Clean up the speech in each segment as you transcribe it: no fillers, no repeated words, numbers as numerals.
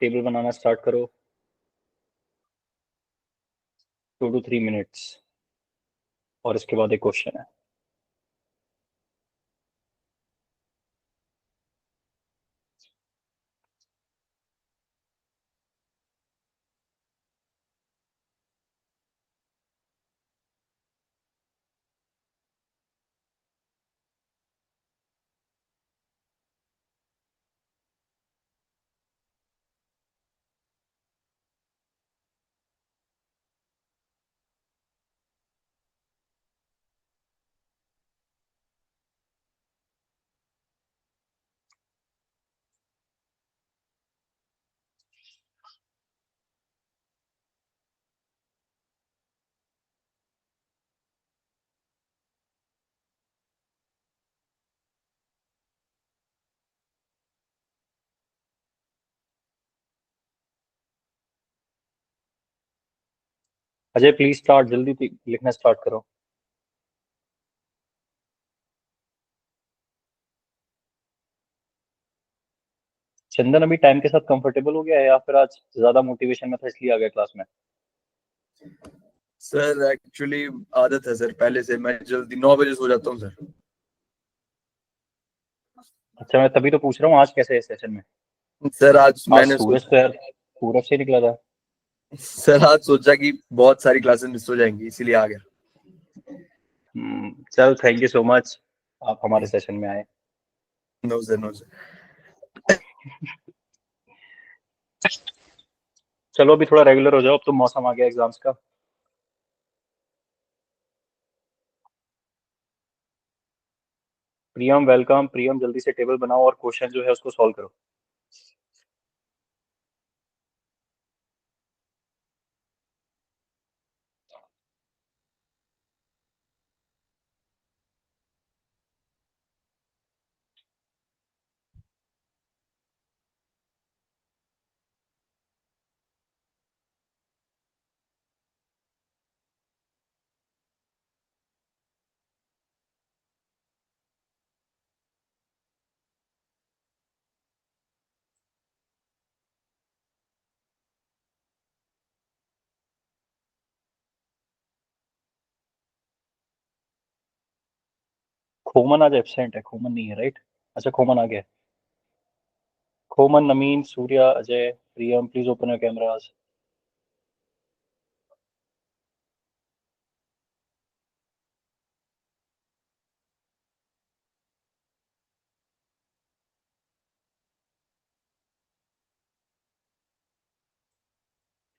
Table बनाना start करो। 2 to 3 minutes. और इसके बाद एक क्वेश्चन है। अजय प्लीज स्टार्ट, जल्दी लिखना स्टार्ट करो। चंदन अभी टाइम के साथ कंफर्टेबल हो गया है या फिर आज ज्यादा मोटिवेशन में था इसलिए आ गया क्लास में? सर एक्चुअली आदत है सर, पहले से मैं जल्दी 9 बजे सो जाता हूँ सर। अच्छा, मैं तभी तो पूछ रहा हूँ आज कैसे है सेशन में। सर आज आज मैंने सूरज तो यार पूरब से निकला था। सर आज सोचा कि बहुत सारी क्लासेस मिस हो जाएंगी, इसीलिए आ गया। चल, थैंक यू सो मच, आप हमारे सेशन में आए। No sir, no sir. चलो अभी थोड़ा रेगुलर हो जाओ, अब तो मौसम आ गया एग्जाम्स का। प्रियम वेलकम। प्रियम जल्दी से टेबल बनाओ और क्वेश्चन जो है उसको सॉल्व करो। खोमन आज एब्सेंट है, खोमन नहीं है राइट? अच्छा खोमन आ गया। खोमन, नमीन, सूर्या, अजय, प्रियम प्लीज ओपन योर कैमरास।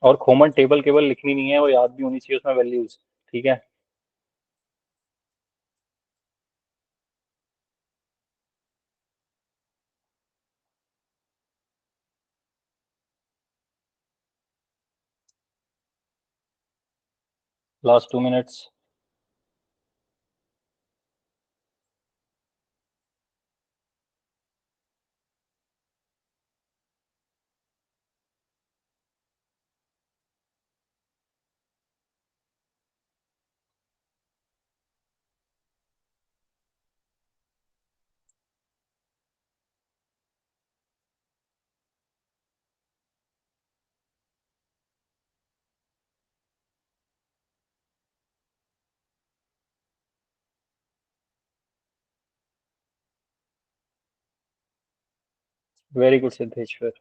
और खोमन टेबल केवल लिखनी नहीं है, वो याद भी होनी चाहिए उसमें वैल्यूज। ठीक है। Last 2 minutes. Very good Siddheshwar.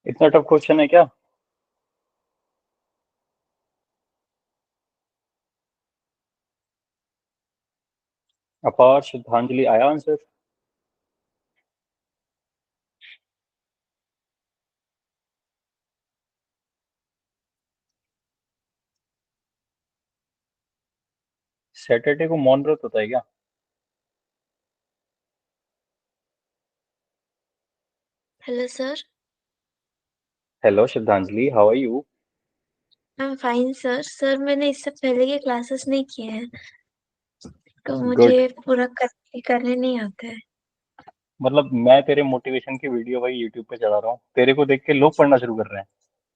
इतना टफ क्वेश्चन है क्या? अपार श्रद्धांजलि आया आंसर? सैटरडे को मौन व्रत होता है क्या? Hello sir. Hello Shraddhanjali, how are you? I am fine sir. Sir मैंने इससे पहले के क्लासेस नहीं किए हैं, तो गुड। मुझे पूरा करने नहीं आता है। मतलब मैं तेरे मोटिवेशन की वीडियो भाई यूट्यूब पे चला रहा हूँ, तेरे को देख के लोग पढ़ना शुरू कर रहे हैं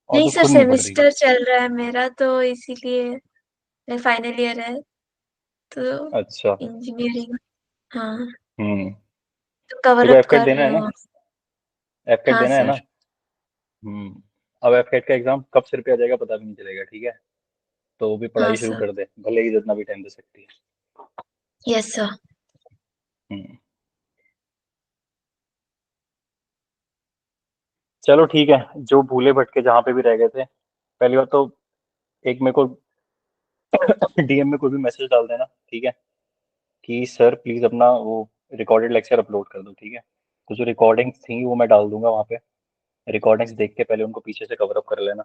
और नहीं तू सर, खुद नहीं पढ़ रही। सेमेस्टर चल रहा है मेरा, तो इसीलिए फाइनल ईयर है तो अच्छा। इंजीनियरिंग। हाँ, हम्म। तो कवर तेरे को अप एफकेट कर देना रही है ना? हूँ। एफकेट हाँ देना है ना? सर। अब एफकेट का एग्जाम कब सिर पे आ जाएगा पता भी नहीं चलेगा, ठीक है? तो वो भी हाँ पढ़ाई शुरू सर। कर दे, भले ही जितना भी टाइम दे सकती है। Yes sir. हम्म। चलो ठीक है, जो भूले भटके जहाँ पे भी रह गए थे, पहली बात तो एक मेरे को डीएम में कोई भी मैसेज डाल देना, ठीक है? कि सर प्लीज अपना वो रिकॉर्डेड लेक्चर अपलोड कर दो, ठीक है? तो जो रिकॉर्डिंग्स थी वो मैं डाल दूंगा वहाँ पे, रिकॉर्डिंग्स देख के पहले उनको पीछे से कवर अप कर लेना,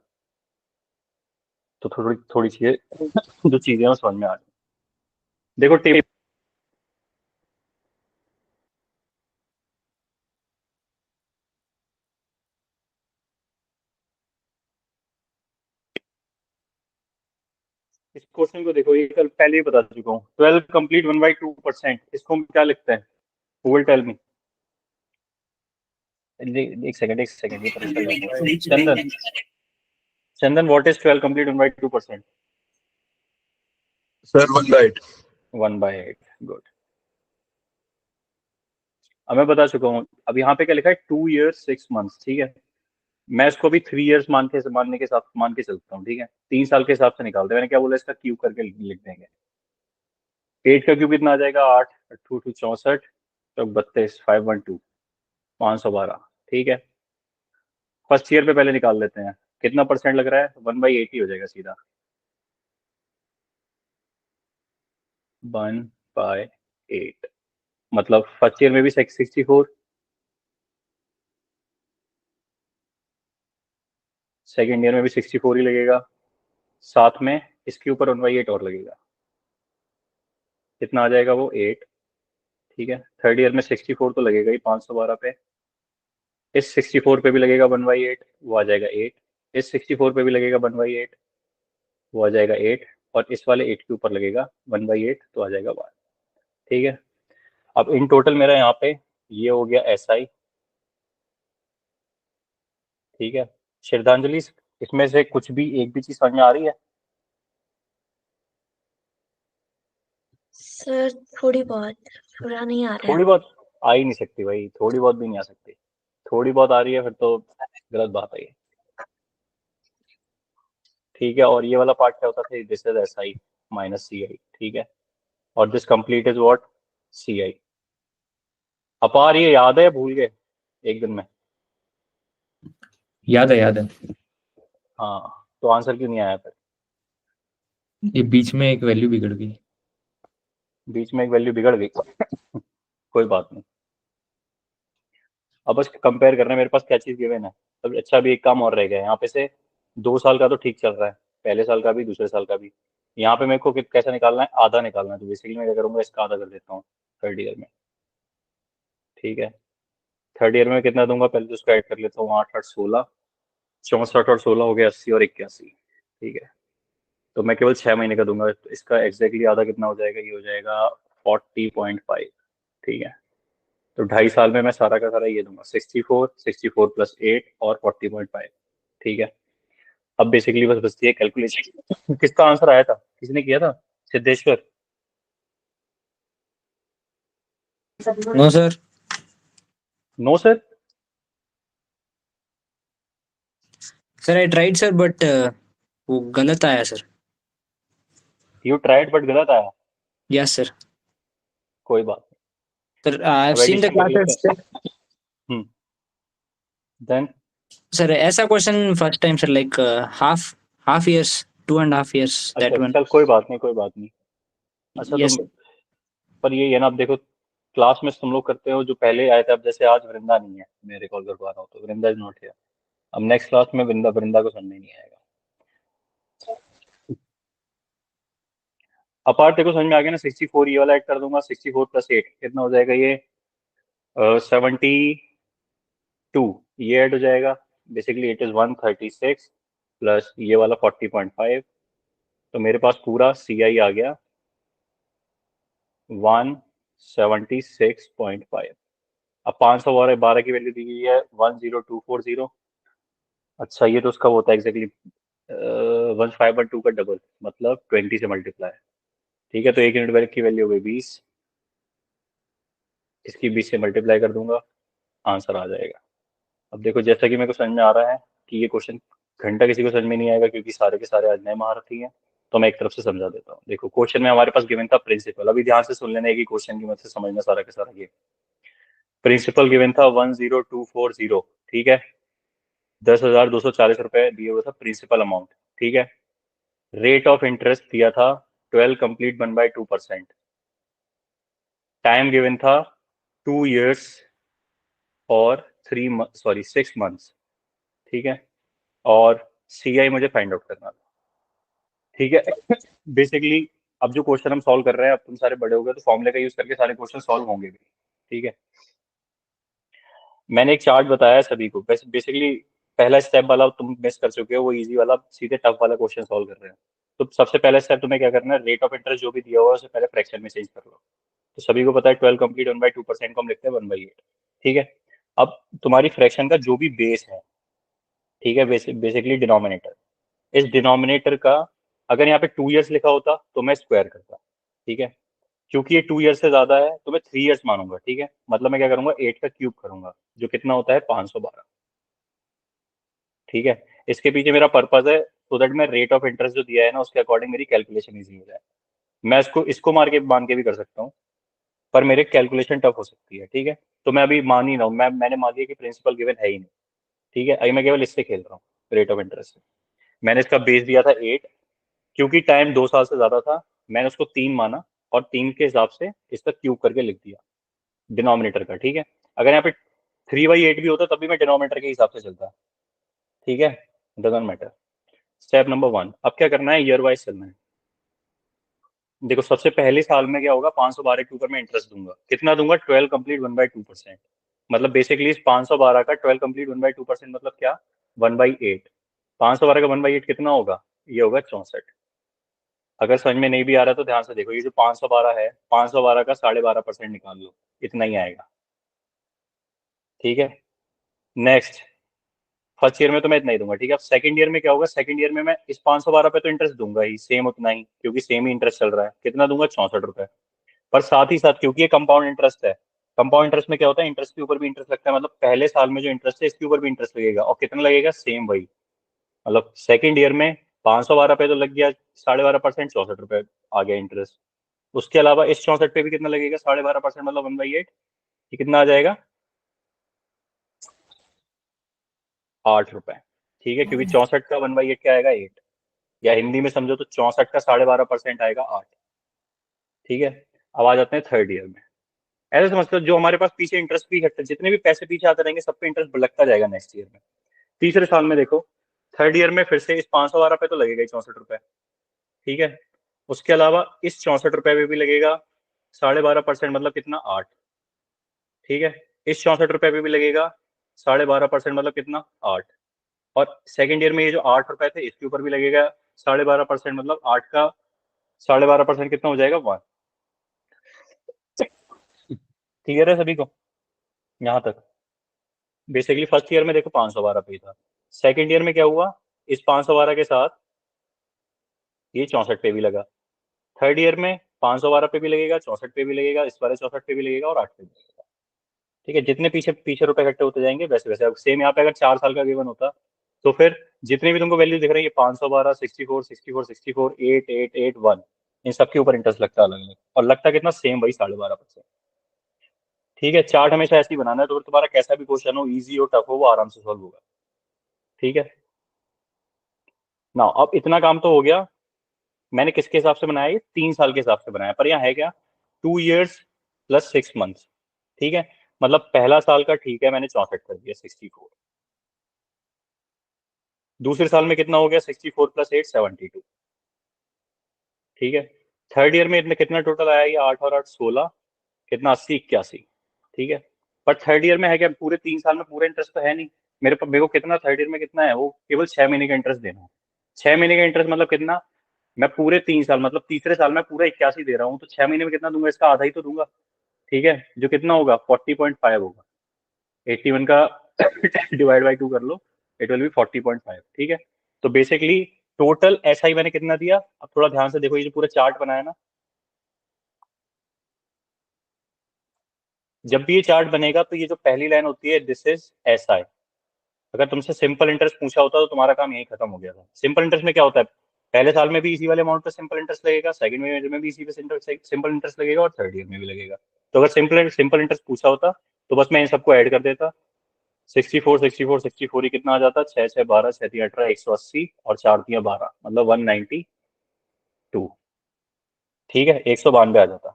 तो थोड़ी थोड़ी चीजें जो चीजें हैं वो समझ में आ जाए। देखो टिप, इस क्वेश्चन को देखो, ये कल पहले ही बता चुका हूँ, 12 कंप्लीट 1/2%, इसको हम क्या लिखते हैं? Who will tell me? एक सेकंड ये पता कर लेता हूँ। Chandan, Chandan what is 12 complete 1/2%? Sir 1/8। 1/8। Good. अब मैं बता चुका हूँ, अब यहाँ पे क्या लिखा है? 2 years 6 months, ठीक है? मैं इसको भी 3 years मानने के साथ मान के चलता हूँ, ठीक है? 3 साल के हिसाब से निकालते, मैंने क्या बोला, इसका क्यूब करके लिख देंगे। 8 का क्यूब कितना आ जाएगा? 8, 2 64, तो 32, 512, 512, ठीक है? फर्स्ट ईयर पे पहले निकाल लेते हैं, कितना परसेंट लग रहा है? 1/8 ही हो जाएगा सीधा, 1/8। मतलब फर्स्ट ईयर में भी 64, सेकेंड ईयर में भी 64 ही लगेगा, साथ में इसके ऊपर 1/8 और लगेगा, कितना आ जाएगा वो? 8, ठीक है? थर्ड ईयर में 64 तो लगेगा ही 512 पे, इस 64 पे भी लगेगा 1/8, वो आ जाएगा 8, इस 64 पे भी लगेगा 1/8, वो आ जाएगा 8, और इस वाले 8 के ऊपर लगेगा 1/8, तो आ जाएगा 1, ठीक है? अब इन टोटल मेरा यहाँ पे ये हो गया SI, ठीक है? श्रद्धांजलि, इसमें से कुछ भी एक भी चीज समझ में आ रही है? सर थोड़ी बहुत, पूरा नहीं आ रहा है। थोड़ी बहुत आ ही नहीं सकती भाई, थोड़ी बहुत भी नहीं आ सकती। थोड़ी बहुत आ रही है फिर तो गलत बात है ये, ठीक है? और ये वाला पार्ट क्या होता था? This is SI minus CI, ठीक है? और this complete is what? CI। अपार ये याद है या भूल गए एक दिन में? याद है याद है। हाँ, तो आंसर क्यों नहीं आया फिर? ये बीच में एक वैल्यू बिगड़ गई। बीच में एक वैल्यू बिगड़ गई कोई बात नहीं, अब बस कंपेयर करना है मेरे पास क्या चीज गिवन है। अब अच्छा, भी एक काम और रह गया है यहाँ पे से, 2 साल का तो ठीक चल रहा है, पहले साल का भी दूसरे साल का भी। यहाँ पे मेरे को कैसा निकालना है? आधा निकालना है, तो बेसिकली मैं क्या करूंगा, इसका आधा कर देता हूँ थर्ड ईयर में, ठीक है? थर्ड ईयर में कितना दूंगा? पहले तो उसको ऐड कर लेता हूँ, 8 8 16, 64 और 16 हो गया 80 और 81, ठीक है? तो मैं केवल 6 महीने का दूंगा, तो इसका एग्जैक्टली आधा कितना हो जाएगा? ये हो जाएगा 40.5, ठीक है? तो 2.5 साल में मैं सारा का सारा ये दूंगा, 64 प्लस 8 और 40.5, ठीक है? अब बेसिकली बस बचती है कैलकुलेशन किसका आंसर आया था? किसने किया था? Siddheshwar? No sir. No sir? Sir I tried sir but वो गलत आया सर। यू ट्राइड बट गलत आया? Yes sir. कोई बात नहीं, सर आई हैव अब सीन द एडिशन कर लेते क्लासेस। हैं। देन सर ऐसा question first time sir, like half years, 2.5 years, that अच्छा वन। चल कोई बात नहीं, कोई बात नहीं। अच्छा यस। तुम, पर ये है ना, अब देखो क्लास में तुम लोग करते हो जो पहले आए थे, अब जैसे आज वृंदा नहीं है, मैं रिकॉल कर पा रहा हूँ तो वृंदा इज नॉट हियर। अब नेक्स्ट क्लास में वृंदा वृंदा को समझ नहीं आएगा। अपार्ट देखो समझ में आ गया ना, 64 ये वाला ऐड कर दूंगा, 64 + 8 कितना हो जाएगा ये, 72 ये ऐड हो जाएगा। बेसिकली इट इज 136 प्लस ये वाला 40.5, तो मेरे पास पूरा सी आई आ गया 176.5। अब 500 और 12 की वैल्यू दी गई है 10240। अच्छा ये तो उसका वो होता है एग्जैक्टली 1512 का डबल, मतलब 20 से मल्टीप्लाई। ठीक है, तो 1 यूनिट की वैल्यू हो गई 20, इसकी 20 से मल्टीप्लाई कर दूंगा, आंसर आ जाएगा। अब देखो जैसा कि मेरे को समझ में आ रहा है कि ये क्वेश्चन घंटा किसी को समझ में नहीं आएगा क्योंकि सारे के सारे आज नए महारथी हैं, तो मैं एक तरफ से समझा देता हूँ। देखो क्वेश्चन में हमारे पास गिवन था प्रिंसिपल, अभी ध्यान से सुन लेना है कि क्वेश्चन की मदद से समझना सारा का सारा। ये प्रिंसिपल गिवन था 10240, ठीक है, 10,240 रुपए दिए हुए था प्रिंसिपल अमाउंट, ठीक है। रेट ऑफ इंटरेस्ट दिया था 12 कंप्लीट 1/2%। टाइम गिवन था 2 years और 6 months, ठीक है। और सी आई मुझे फाइंड आउट करना था, ठीक है। बेसिकली अब जो क्वेश्चन हम सॉल्व कर रहे हैं, अब तुम सारे बड़े हो गए तो फॉर्मूले का यूज करके सारे क्वेश्चन सॉल्व होंगे भी, ठीक है। मैंने एक चार्ट बताया है सभी को, बेसिकली पहला स्टेप वाला तुम मिस कर चुके हो, वो इजी वाला सीधे टफ वाला क्वेश्चन सॉल्व कर रहे हैं। तो सबसे पहला स्टेप तुम्हें क्या करना है, रेट ऑफ इंटरेस्ट जो भी दिया हुआ है उसे पहले फ्रैक्शन में चेंज कर लो। तो सभी को पता है 12 कंप्लीट 1/2% को हम लिखते हैं 1/8, ठीक है। अब तुम्हारी फ्रैक्शन का जो भी बेस है, ठीक है, बेसिकली डिनोमिनेटर, इस डिनोमिनेटर का अगर यहाँ पे 2 years लिखा होता तो मैं स्क्वायर करता, ठीक है। क्योंकि ये 2 years से ज्यादा है तो मैं 3 years मानूंगा, ठीक है। मतलब मैं क्या करूंगा, 8 का क्यूब करूंगा जो कितना होता है 512, ठीक है। इसके पीछे मेरा पर्पज है सो दैट मैं रेट ऑफ इंटरेस्ट जो दिया है ना उसके अकॉर्डिंग मेरी कैलकुलेशन इजी हो जाए। मैं इसको इसको मान के भी कर सकता हूँ, पर मेरे कैलकुलेशन टफ हो सकती है, ठीक है। तो मैं अभी मान ही रहा हूँ, मैंने मान लिया कि प्रिंसिपल गिवन है ही नहीं, ठीक है। अभी मैं केवल इससे खेल रहा हूँ, रेट ऑफ इंटरेस्ट से। मैंने इसका बेस दिया था 8, क्योंकि टाइम 2 साल से ज्यादा था मैंने उसको 3 माना और 3 के हिसाब से इसका क्यूब करके लिख दिया डिनोमिनेटर का, ठीक है। अगर यहाँ पे 3/8 भी होता तब भी मैं डिनोमिनेटर के हिसाब से चलता, ठीक है, डजंट मैटर। स्टेप नंबर 1, अब क्या करना है, ईयर वाइज चलना है। देखो सबसे पहले साल में क्या होगा, 512 के ऊपर मैं इंटरेस्ट दूंगा, कितना दूंगा, 12 कंप्लीट 1/2%। मतलब बेसिकली इस 512 का 12 कंप्लीट 1/2% मतलब क्या, 1/8। 512 का 1/8 कितना होगा, ये होगा 64। अगर समझ में नहीं भी आ रहा तो ध्यान से देखो, ये जो 512 है, 512 का 12.5% निकाल लो, इतना ही आएगा, ठीक है। नेक्स्ट, फर्स्ट ईयर में तो मैं इतना ही दूंगा, ठीक है। अब सेकंड ईयर में क्या होगा, सेकंड ईयर में मैं इस 512 पे तो इंटरेस्ट दूंगा ही, सेम उतना ही, क्योंकि सेम ही इंटरेस्ट चल रहा है, कितना दूंगा, 64 रुपए। पर साथ ही साथ क्योंकि ये कंपाउंड इंटरेस्ट है, कंपाउंड इंटरेस्ट में क्या होता है, इंटरेस्ट के ऊपर भी इंटरेस्ट लगता है, मतलब पहले साल में जो इंटरेस्ट है इसके ऊपर भी इंटरेस्ट लगेगा, और कितना लगेगा, सेम वही। मतलब सेकंड ईयर में 512 पे तो लग गया 12.5%, 64 रुपए आ गया इंटरेस्ट। उसके अलावा इस 64 पे भी कितना लगेगा, 12.5%, मतलब 1/8, ये कितना आ जाएगा, 8 रुपए, ठीक है। क्योंकि 64 का 1/8 क्या आएगा, 8, या हिंदी में समझो तो 64 का 12.5% आएगा 8, ठीक है। अब आ जाते हैं थर्ड ईयर में। ऐसे समझते हो जो हमारे पास पीछे इंटरेस्ट भी घटते, जितने भी पैसे पीछे आते रहेंगे सब पे इंटरेस्ट लगता जाएगा नेक्स्ट ईयर में। तीसरे साल में देखो, थर्ड ईयर में फिर से इस 512 पे तो लगेगा ही 64 रुपए, ठीक है। उसके अलावा इस 64 रुपए पे भी लगेगा 12.5%, मतलब कितना, 8, ठीक है। इस 64 रुपए पे भी लगेगा 12.5%, मतलब कितना, 8। और सेकंड ईयर में ये जो 8 रुपए थे इसके ऊपर भी लगेगा 12.5%, मतलब 8 का 12.5% कितना हो जाएगा, 1। क्लियर है सभी को यहाँ तक। बेसिकली फर्स्ट ईयर में देखो 512 पे ही था, सेकंड ईयर में क्या हुआ, इस 512 के साथ ये 64 पे भी लगा, थर्ड ईयर में 512 पे भी लगेगा, 64 पे भी लगेगा, इस बार 64 पे भी लगेगा और 8 पे भी लगेगा, ठीक है। जितने पीछे पीछे रुपए इकट्ठे होते जाएंगे वैसे वैसे। अब सेम यहाँ पे अगर 4 साल का गिवन होता तो फिर जितने भी तुमको वैल्यू दिख रही है 512, 64, 64, 64, 8, 8, 8, 1, इन सबके ऊपर इंटरेस्ट लगता है अलग अलग, और लगता कितना, सेम वही 12.5%, ठीक है। चार्ट हमेशा ऐसे ही बनाना है, तो फिर तुम्हारा कैसा भी क्वेश्चन हो, इजी हो टफ हो, वो आराम से सॉल्व होगा। ठीक है ना। अब इतना काम तो हो गया, मैंने किसके हिसाब से बनाया, ये 3 साल के हिसाब से बनाया, पर यहाँ है क्या 2 years + 6 months। ठीक है, मतलब पहला साल का ठीक है मैंने 64 कर दिया 64, दूसरे साल में कितना हो गया 64 + 8 72। ठीक है, थर्ड ईयर में इतने कितना टोटल आया, ये 8 और 8 16, कितना 80 81। ठीक है, पर थर्ड ईयर में है क्या, पूरे 3 साल में पूरा इंटरेस्ट तो है नहीं मेरे को कितना थर्ड ईयर में कितना है, वो केवल 6 महीने का इंटरेस्ट देना है। 6 महीने का इंटरेस्ट मतलब कितना, मैं पूरे 3 साल मतलब तीसरे साल में पूरा 81 दे रहा हूँ, तो 6 महीने में कितना दूंगा, इसका आधा ही तो दूंगा। ठीक है, जो कितना होगा 40.5 होगा, 81 का डिवाइड बाई 2 कर लो, इट विल बी 40.5। ठीक है, तो बेसिकली टोटल SI मैंने कितना दिया, अब थोड़ा ध्यान से देखो, ये जो पूरा चार्ट बनाया ना, जब भी ये चार्ट बनेगा तो ये जो पहली लाइन होती है दिस इज SI। अगर तुमसे सिंपल इंटरेस्ट पूछा होता तो तुम्हारा काम यही खत्म हो गया था। सिंपल इंटरेस्ट में क्या होता है, पहले साल में भी इसी वाले अमाउंट पे सिंपल इंटरेस्ट लगेगा, सेकंड ईयर में भी इसी पे सिंपल इंटरेस्ट लगेगा, और थर्ड ईयर में भी लगेगा। तो अगर सिंपल इंटरेस्ट पूछा होता तो बस मैं इन सबको ऐड कर देता, 64 64 64 ही कितना आ जाता, 6 6 12 6 3 18 180 और 4 3 12 मतलब 192। ठीक है, 192 आ जाता।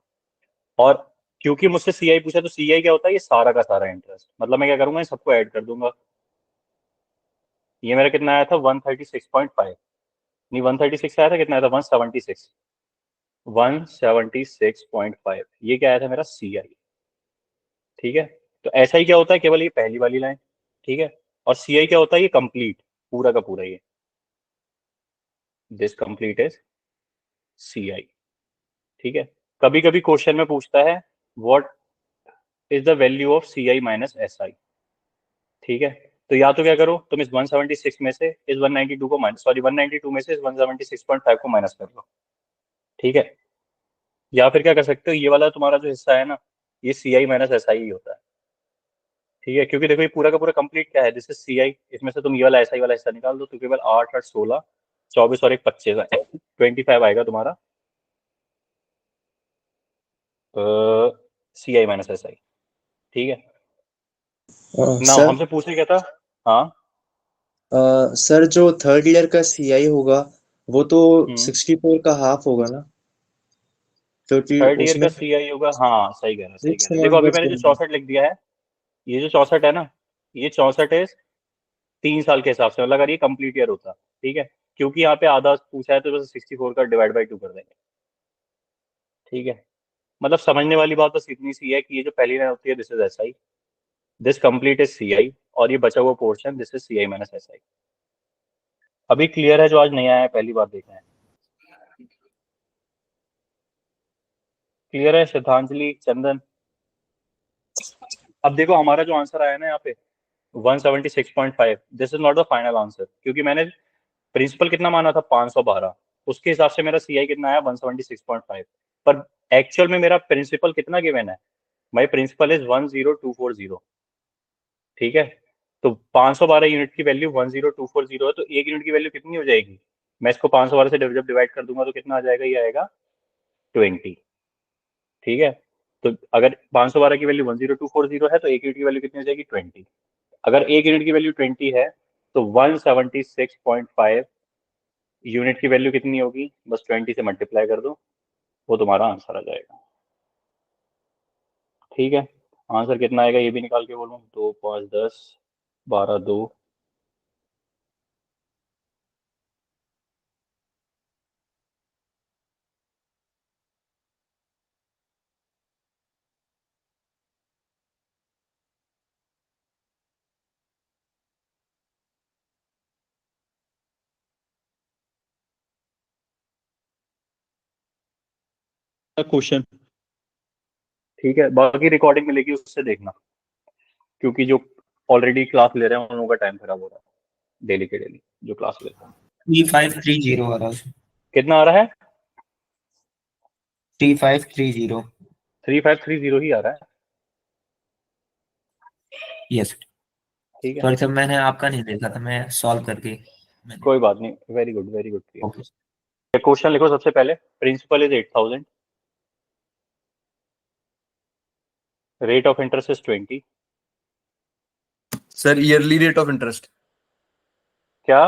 और क्योंकि मुझसे CI पूछा तो CI क्या होता है, ये सारा का सारा इंटरेस्ट, मतलब मैं क्या करूंगा, इन सबको ऐड कर दूंगा। ये मेरा कितना आया था 136.5, नहीं 136 आया था, कितना आया था 176, 176.5, ये क्या आया था मेरा CI। ठीक है, तो ऐसा ही क्या होता है, केवल ये पहली वाली लाइन। ठीक है, और CI क्या होता है, ये कंप्लीट पूरा का पूरा, ये दिस कंप्लीट इज CI। ठीक है, कभी कभी क्वेश्चन में पूछता है what is the value of CI - SI। ठीक है, तो या तो क्या करो तुम इस 176 में से इस 192 को माइनस, सॉरी 192 में से इस 176.5 को माइनस कर लो। ठीक है, या फिर क्या कर सकते हो, ये वाला तुम्हारा जो हिस्सा है ना, ये CI - SI ही होता है। ठीक है, क्योंकि देखो ये पूरा का पूरा कंप्लीट क्या है, दिस इज CI, इसमें से तुम ये वाला SI वाला हिस्सा निकाल दो, तो केवल 8 8 16 24 और 1 25 25 आएगा तुम्हारा CI - SI। ठीक है ना, सर हमसे पूछे क्या था। हाँ सर जो थर्ड ईयर का सीआई होगा वो तो 64 का हाफ होगा ना, क्योंकि थर्ड ईयर उसमें का CI होगा, हाँ सही कह रहे हो सही कह 6 रहे हो। देखो मंथ अभी बच मैंने जो जाएंगे। 64 लिख दिया है, ये जो 64 है ना, ये 64 है 3 साल के हिसाब से, मतलब अगर ये कंप्लीट ईयर होता। ठीक है, क्योंकि यहाँ पे आधा पूछा है तो बस 64 का डिवाइड बाई 2 कर देंगे। ठीक है, मतलब समझने वाली बात बस इतनी सी है कि ये जो पहली लाइन होती है this is SI, this complete is CI, और ये बचा हुआ portion this is CI - SI। अभी क्लियर है जो आज नहीं आया है, पहली बार देखा है, क्लियर है श्रद्धांजलि चंदन। अब देखो हमारा जो आंसर आया ना यहाँ पे 176.5, this is not the final answer, क्योंकि मैंने प्रिंसिपल कितना माना था 512, उसके हिसाब से मेरा CI कितना आया 176.5, पर एक्चुअल में मेरा प्रिंसिपल कितना गिवन है, माई प्रिंसिपल इज 10240। ठीक है, तो 512 यूनिट की वैल्यू 10240 है, तो 1 यूनिट की वैल्यू कितनी हो जाएगी, मैं इसको 512 से जब डिवाइड कर दूंगा तो कितना आ जाएगा, ये आएगा 20। ठीक है, तो अगर 512 की वैल्यू 10240 है तो 1 यूनिट की वैल्यू कितनी हो जाएगी 20। अगर 1 यूनिट की वैल्यू 20 है तो 176.5 यूनिट की वैल्यू कितनी होगी, बस 20 से मल्टीप्लाई कर दो, वो तुम्हारा आंसर आ जाएगा। ठीक है, आंसर कितना आएगा ये भी निकाल के बोलूँ, 2 5 10 12 2, क्वेश्चन। ठीक है, बाकी रिकॉर्डिंग मिलेगी उससे देखना, क्योंकि जो ऑलरेडी क्लास ले रहे हैं उन लोगों का टाइम खराब हो रहा है, डेली के डेली जो क्लास लेते हैं। 3530 आ रहा है। कितना आ रहा है, 3530। 3530 ही आ रहा है। यस ठीक है, सॉरी सर, मैंने आपका नहीं देखा था, मैं सॉल्व करके कोई बात नहीं, very good very good. Okay. Question लिखो सबसे पहले, principal is 8000, rate of interest is 20, sir yearly rate of interest क्या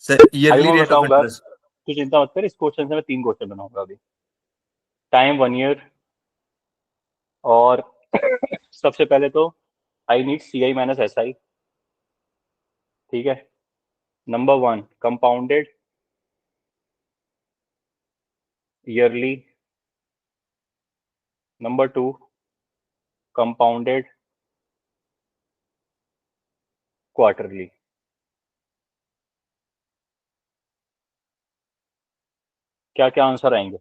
सर अभी ईयरली मैं रेट ऑफ बताऊंगा, इंटरेस्ट। तू चिंता मत कर, इस क्वेश्चन से मैं 3 क्वेश्चन बनाऊंगा अभी। टाइम 1 ईयर, और सबसे पहले तो I need CI minus SI, ठीक है। Number 1 compounded yearly, number 2 compounded quarterly. क्या क्या आंसर आएंगे?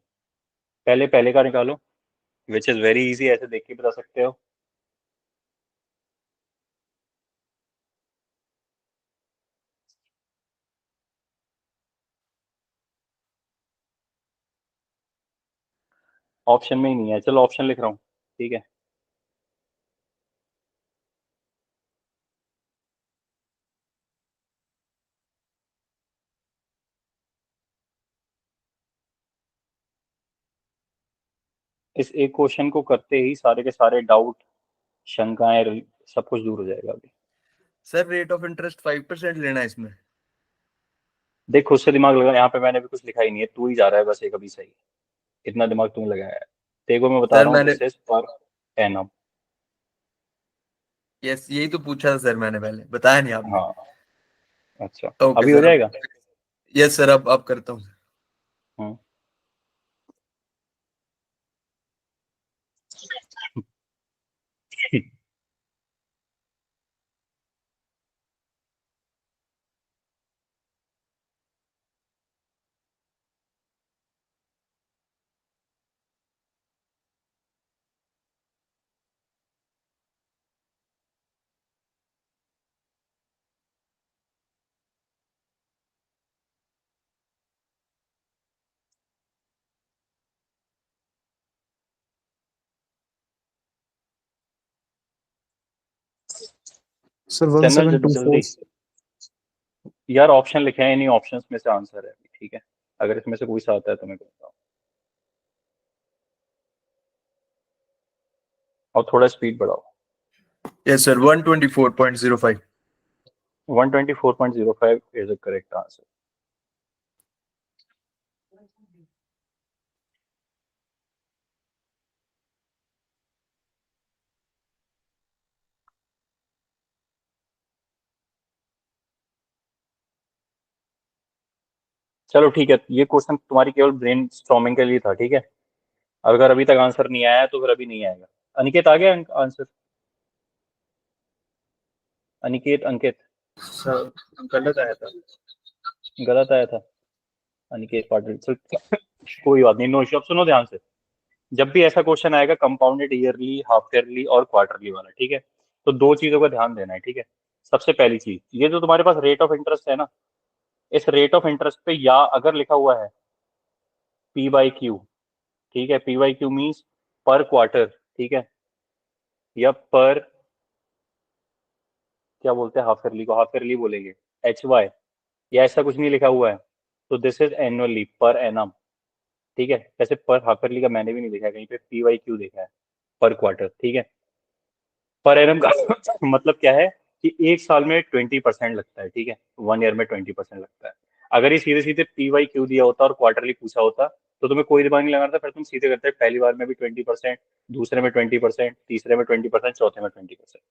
पहले पहले का निकालो, विच इज वेरी इजी, ऐसे देख के बता सकते हो। ऑप्शन में ही नहीं है, चलो ऑप्शन लिख रहा हूँ, ठीक है। इस एक क्वेश्चन को करते ही सारे के सारे डाउट, शंकाएं, सब कुछ दूर हो जाएगा अभी। सर रेट ऑफ इंटरेस्ट 5% लेना है इसमें। देख खुद से दिमाग लगा, यहाँ पे मैंने भी कुछ लिखा ही नहीं है, तू ही जा रहा है बस एक अभी सही। इतना दिमाग तूने लगाया है। देखो मैं बता सर रहा हूँ, मैंने this is per annum. Yes यही तो पूछा था सर, मैंने पहले बताया नहीं आपने। हाँ अच्छा, ओके अभी हो सर। जाएगा। यस सर, अब करता हूँ। हम्म। सर चंदन जल्दी 1724। यार ऑप्शन लिखे हैं, इन्हीं ऑप्शंस में से आंसर है अभी, ठीक है। अगर इसमें से कोई सा आता है तो मैं बताऊँ, और थोड़ा स्पीड बढ़ाओ। Yes sir 124.05। 124.05 is the correct answer. चलो ठीक है, ये क्वेश्चन तुम्हारी केवल ब्रेन स्टॉर्मिंग के लिए था, ठीक है। अगर अभी तक आंसर नहीं आया है तो फिर अभी नहीं आएगा। अनिकेत आ गया आंसर? अनिकेत, अंकित? सर गलत आया था। गलत आया था। अनिकेत पाटिल, चल कोई बात नहीं, नो इशू। अब सुनो ध्यान से, जब भी ऐसा क्वेश्चन आएगा कंपाउंडेड ईयरली, हाफ ईयरली और क्वार्टरली वाला, ठीक है, तो 2 चीजों का ध्यान देना है, ठीक है। सबसे पहली चीज, ये जो तुम्हारे पास रेट ऑफ इंटरेस्ट है ना, इस रेट ऑफ इंटरेस्ट पे या अगर लिखा हुआ है P/Q, ठीक है, P/Q मीन्स पर क्वार्टर, ठीक है, या पर, क्या बोलते हैं हाफ ईयरली को, हाफ ईयरली बोलेंगे, HY, या ऐसा कुछ नहीं लिखा हुआ है तो दिस इज एनुअली, पर एनम, ठीक है। वैसे पर हाफ ईयरली का मैंने भी नहीं देखा है कहीं पे, P/Q देखा है, पर क्वार्टर, ठीक है। पर एनम का मतलब क्या है कि एक साल में 20% लगता है, ठीक है, 1 ईयर में 20% लगता है। अगर ये सीधे सीधे P/Q दिया होता और क्वार्टरली पूछा होता तो तुम्हें कोई दिमाग नहीं लगाना था, फिर तुम सीधे करते पहली बार में भी 20%, दूसरे में 20%, तीसरे में 20%, चौथे में 20%,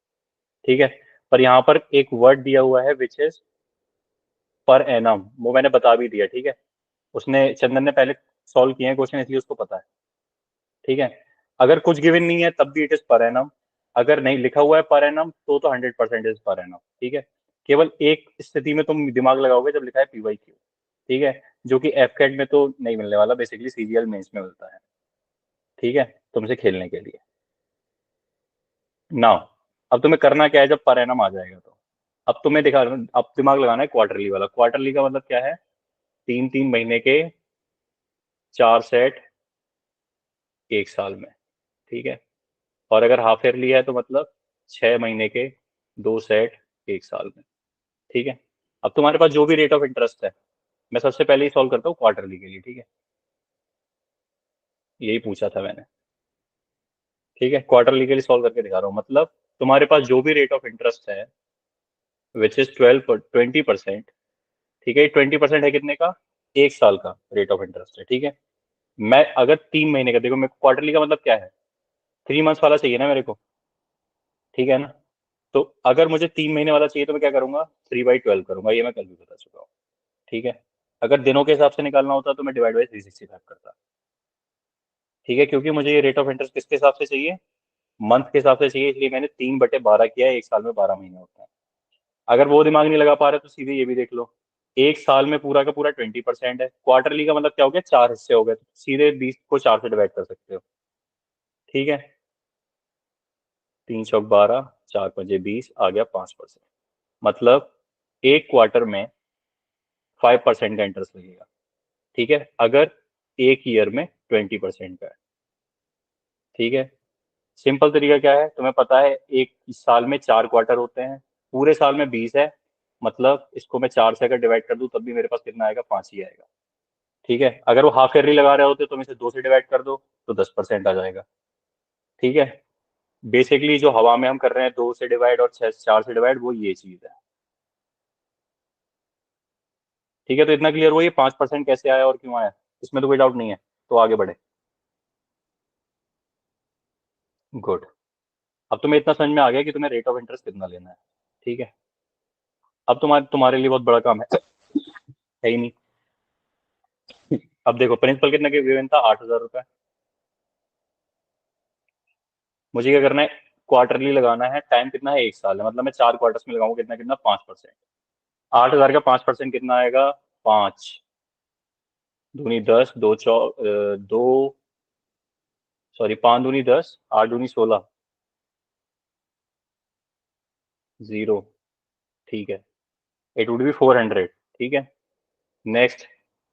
ठीक है। पर यहाँ पर एक वर्ड दिया हुआ है विच इज पर एनम, वो मैंने बता भी दिया, ठीक है। उसने, चंदन ने पहले सॉल्व किए हैं क्वेश्चन, इसलिए उसको पता है, ठीक है। अगर कुछ गिवन नहीं है तब भी इट इज पर एनम, अगर नहीं लिखा हुआ है पर एनम तो 100% इज पर एनम, ठीक है। केवल एक स्थिति में तुम दिमाग लगाओगे, जब लिखा है P/Q, ठीक है, जो कि एफकेट में तो नहीं मिलने वाला, बेसिकली CGL मेंस में मिलता है, ठीक है, तुमसे खेलने के लिए। नाउ अब तुम्हें करना क्या है, जब पर एनम आ जाएगा तो अब तुम्हें दिखा, अब दिमाग लगाना है क्वार्टरली वाला। क्वार्टरली का मतलब क्या है, 3-3 महीने के 4 सेट एक साल में, ठीक है। और अगर हाफ ईयरली है तो मतलब 6 महीने के 2 सेट एक साल में, ठीक है। अब तुम्हारे पास जो भी रेट ऑफ इंटरेस्ट है, मैं सबसे पहले ही सॉल्व करता हूँ क्वार्टरली के लिए, ठीक है। यही पूछा था मैंने, ठीक है। क्वार्टरली के लिए सॉल्व करके दिखा रहा हूँ, मतलब तुम्हारे पास जो भी रेट ऑफ इंटरेस्ट है विच इज 20%, ठीक है। 20% है कितने का? 1 साल का रेट ऑफ इंटरेस्ट है, ठीक है। मैं अगर 3 महीने का, देखो मेरे को क्वार्टरली का मतलब क्या है, 3 मंथ्स वाला चाहिए ना मेरे को, ठीक है ना। तो अगर मुझे 3 महीने वाला चाहिए तो मैं क्या करूंगा, 3/12 करूंगा, ये मैं कल भी बता चुका हूँ, ठीक है। अगर दिनों के हिसाब से निकालना होता तो मैं डिवाइड बाई 365 करता, ठीक है, क्योंकि मुझे ये रेट ऑफ इंटरेस्ट किसके हिसाब से चाहिए, मंथ के हिसाब से चाहिए, इसलिए मैंने 3/12 किया है। 1 साल में 12 महीने होते हैं। अगर वो दिमाग नहीं लगा पा रहे तो सीधे ये भी देख लो, 1 साल में पूरा का पूरा 20% है, क्वार्टरली का मतलब क्या हो गया, 4 हिस्से हो गए, तो सीधे 20 को 4 से डिवाइड कर सकते हो, ठीक है। 3 चौक 12, 4 पंजे 20, आ गया 5%। मतलब एक क्वार्टर में 5% का इंटरेस्ट लगेगा, ठीक है, अगर एक ईयर में 20% का है, ठीक है। सिंपल तरीका क्या है, तुम्हें पता है, एक साल में 4 क्वार्टर होते हैं, पूरे साल में 20 है, मतलब इसको मैं 4 से अगर डिवाइड कर दूं तब भी मेरे पास कितना आएगा, 5 ही आएगा, ठीक है। अगर वो हाफ ईयरली लगा रहे होते तो मैं इसे 2 से डिवाइड कर दो तो 10% आ जाएगा, ठीक है। बेसिकली जो हवा में हम कर रहे हैं 2 से डिवाइड और 4 से डिवाइड, वो ये चीज है, ठीक है। तो इतना क्लियर हुआ ये 5% कैसे आया और क्यों आया, इसमें तो कोई डाउट नहीं है, तो आगे बढ़े। गुड। अब तुम्हें इतना समझ में आ गया कि तुम्हें रेट ऑफ इंटरेस्ट कितना लेना है, ठीक है। अब तुम्हारे लिए बहुत बड़ा काम है ही नहीं। अब देखो प्रिंसिपल कितना गिवन था, 8,000 रुपए। मुझे क्या करना है, क्वार्टरली लगाना है, टाइम कितना है, 1 साल है, मतलब मैं 4 क्वार्टर्स में लगाऊंगा, कितना कितना 5%। 8,000 का 5% कितना आएगा, 5 दूनी 10, 5 दूनी 10, 8 दूनी 16, 0, ठीक है। इट वुड बी 400, ठीक है। नेक्स्ट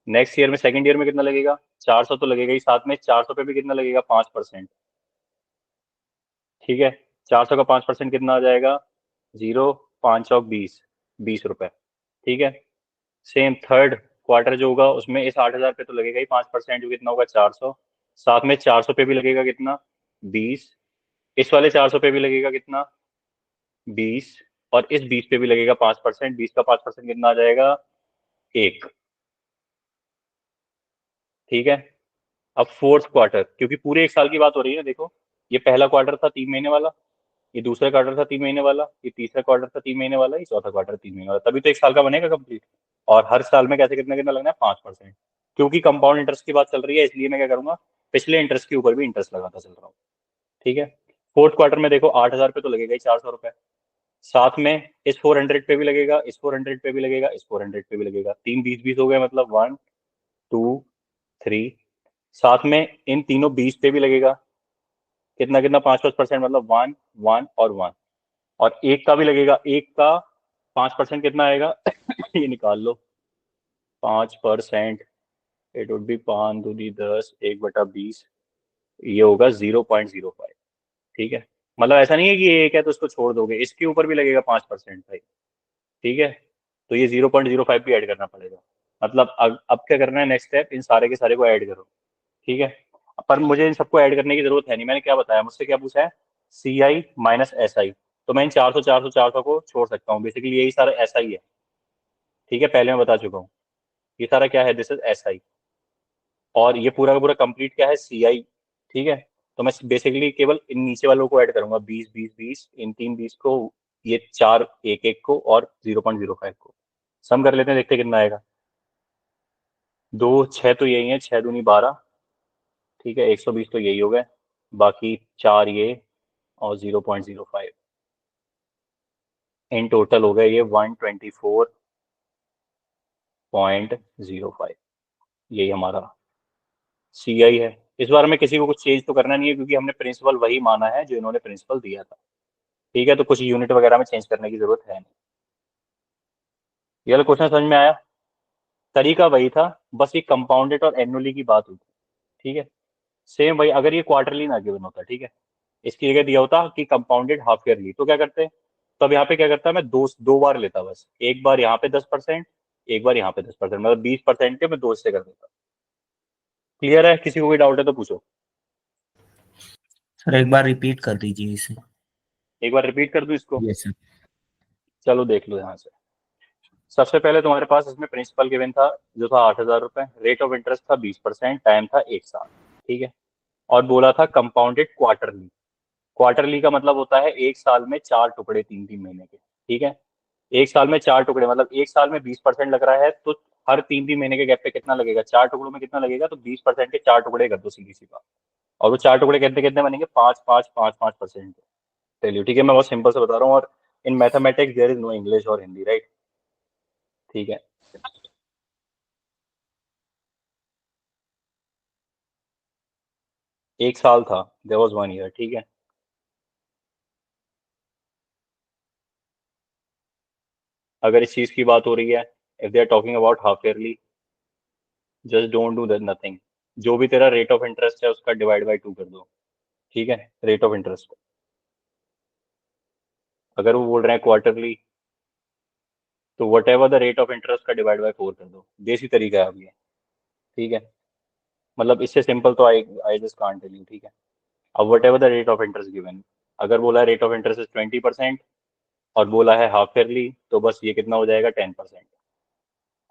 नेक्स्ट ईयर में, सेकंड ईयर में कितना लगेगा, 400 तो लगेगा ही, साथ में 400 पे भी कितना लगेगा, 5%, ठीक है। 400 का 5% कितना आ जाएगा, 0, 5 चौक 20, 20 रुपए, ठीक है। सेम थर्ड क्वार्टर जो होगा उसमें इस 8,000 पे तो लगेगा ही 5%, जो कितना होगा, 400, साथ में 400 पे भी लगेगा कितना, 20, इस वाले 400 पे भी लगेगा कितना, 20, और इस 20 पे भी लगेगा 5%, 20 का 5% कितना आ जाएगा, 1, ठीक है। अब फोर्थ क्वार्टर, क्योंकि पूरे 1 साल की बात हो रही है ना, देखो ये पहला क्वार्टर था 3 महीने वाला, ये दूसरा क्वार्टर था 3 महीने वाला, ये तीसरा क्वार्टर था 3 महीने वाला, ये चौथा क्वार्टर 3 महीने वाला, तभी तो 1 साल का बनेगा कंप्लीट। और हर साल में कैसे कितना कितना लगना है, 5%, क्योंकि कंपाउंड इंटरेस्ट की बात चल रही है, इसलिए मैं क्या करूंगा, पिछले इंटरेस्ट के ऊपर भी इंटरेस्ट लगाता चल रहा हूँ, ठीक है। फोर्थ क्वार्टर में देखो 8,000 पे तो लगेगा ही 400 रुपए, साथ में इस 400 पे भी लगेगा, इस 400 पे भी लगेगा, इस 400 पे भी लगेगा, 3 20 20 हो गए, मतलब 1 2 3, साथ में इन तीनों 20 पे भी लगेगा, कितना कितना 5% मतलब 1 1 और 1, और एक का भी लगेगा, एक का 5% कितना आएगा ये निकाल लो, 5%, इट वुड बी 5 दूनी 10, 1/20, ये होगा 0.05, ठीक है। मतलब ऐसा नहीं है कि एक है तो उसको छोड़ दोगे, इसके ऊपर भी लगेगा 5% भाई, ठीक है। तो ये 0.05 भी ऐड करना पड़ेगा, मतलब अब क्या करना है, नेक्स्ट स्टेप, इन सारे के सारे को ऐड करो, ठीक है। पर मुझे इन सबको ऐड करने की जरूरत है नहीं, मैंने क्या बताया, मुझसे क्या पूछा है, CI माइनस SI, तो मैं इन 400 400 400 को छोड़ सकता हूँ, बेसिकली यही सारा SI है, ठीक है, पहले मैं बता चुका हूँ, ये सारा क्या है, दिस इज SI, और ये पूरा का पूरा कंप्लीट क्या है, CI, ठीक है। तो मैं बेसिकली केवल इन नीचे वालों को ऐड करूंगा, 20 20 20, इन 3 20 को, ये 4 1 1 को, और 0.05 को सम कर लेते हैं, देखते हैं कितना आएगा। 2 6 तो यही है, 6 दूनी 12, ठीक है, 120 तो यही हो गए, बाकी 4 ये और 0.05, इन टोटल हो गए ये 124.05, यही हमारा CI है। इस बार में किसी को कुछ चेंज तो करना नहीं है, क्योंकि हमने प्रिंसिपल वही माना है जो इन्होंने प्रिंसिपल दिया था, ठीक है। तो कुछ यूनिट वगैरह में चेंज करने की जरूरत है नहीं। ये वाला क्वेश्चन समझ में आया, तरीका वही था, बस ये कंपाउंडेड और एनुअली की बात हुई, ठीक है। सेम वही, अगर ये क्वार्टरली ना गिवन होता, ठीक है, इसकी जगह दिया होता कि कंपाउंडेड हाफ ईयरली, तो क्या करते, तो अब यहाँ पे क्या करता है, मैं दो बार लेता, बस एक बार यहाँ पे 10%, एक बार यहाँ पे 10%, मतलब 20% के मैं 2 से कर देता। क्लियर है, किसी को कोई डाउट है तो पूछो। सर एक बार रिपीट कर दीजिए इसे। एक बार रिपीट कर दूं इसको, यस सर। चलो देख लो यहाँ से। सबसे पहले तुम्हारे पास इसमें प्रिंसिपल गिवन था जो था 8,000 रुपए, रेट ऑफ इंटरेस्ट था 20%, टाइम था 1 साल, ठीक है। और बोला था कंपाउंडेड क्वार्टरली। क्वार्टरली का मतलब होता है 1 साल में 4 टुकड़े 3-3 महीने के, ठीक है। 1 साल में 4 टुकड़े मतलब 1 साल में 20% लग रहा है, तो हर 3-3 महीने के गैप पे कितना लगेगा, 4 टुकड़ों में कितना लगेगा, तो 20% के 4 टुकड़े कर दो, सीधी सी बात। और वो 4 टुकड़े कितने कितने बनेंगे, 5-5-5-5% चलिए, ठीक है। मैं बहुत सिंपल से बता रहा हूँ, और in mathematics there is no English और हिंदी, राइट, ठीक है। एक साल था, देयर वाज 1 ईयर, ठीक है। अगर इस चीज की बात हो रही है, if they are talking about half yearly, just don't do that, nothing. जो भी तेरा रेट ऑफ इंटरेस्ट है उसका डिवाइड बाय 2 कर दो, ठीक है, रेट ऑफ इंटरेस्ट। अगर वो बोल रहे हैं क्वार्टरली, तो what ever the rate of interest का डिवाइड बाय 4 कर दो। देसी तरीका है अब ये, ठीक है। मतलब इससे सिंपल तो I I just can't tell you, ठीक है। अब whatever the rate of interest given, अगर बोला है रेट ऑफ इंटरेस्ट इज 20% और बोला है हाफ ईयरली, तो बस ये कितना हो जाएगा, 10%।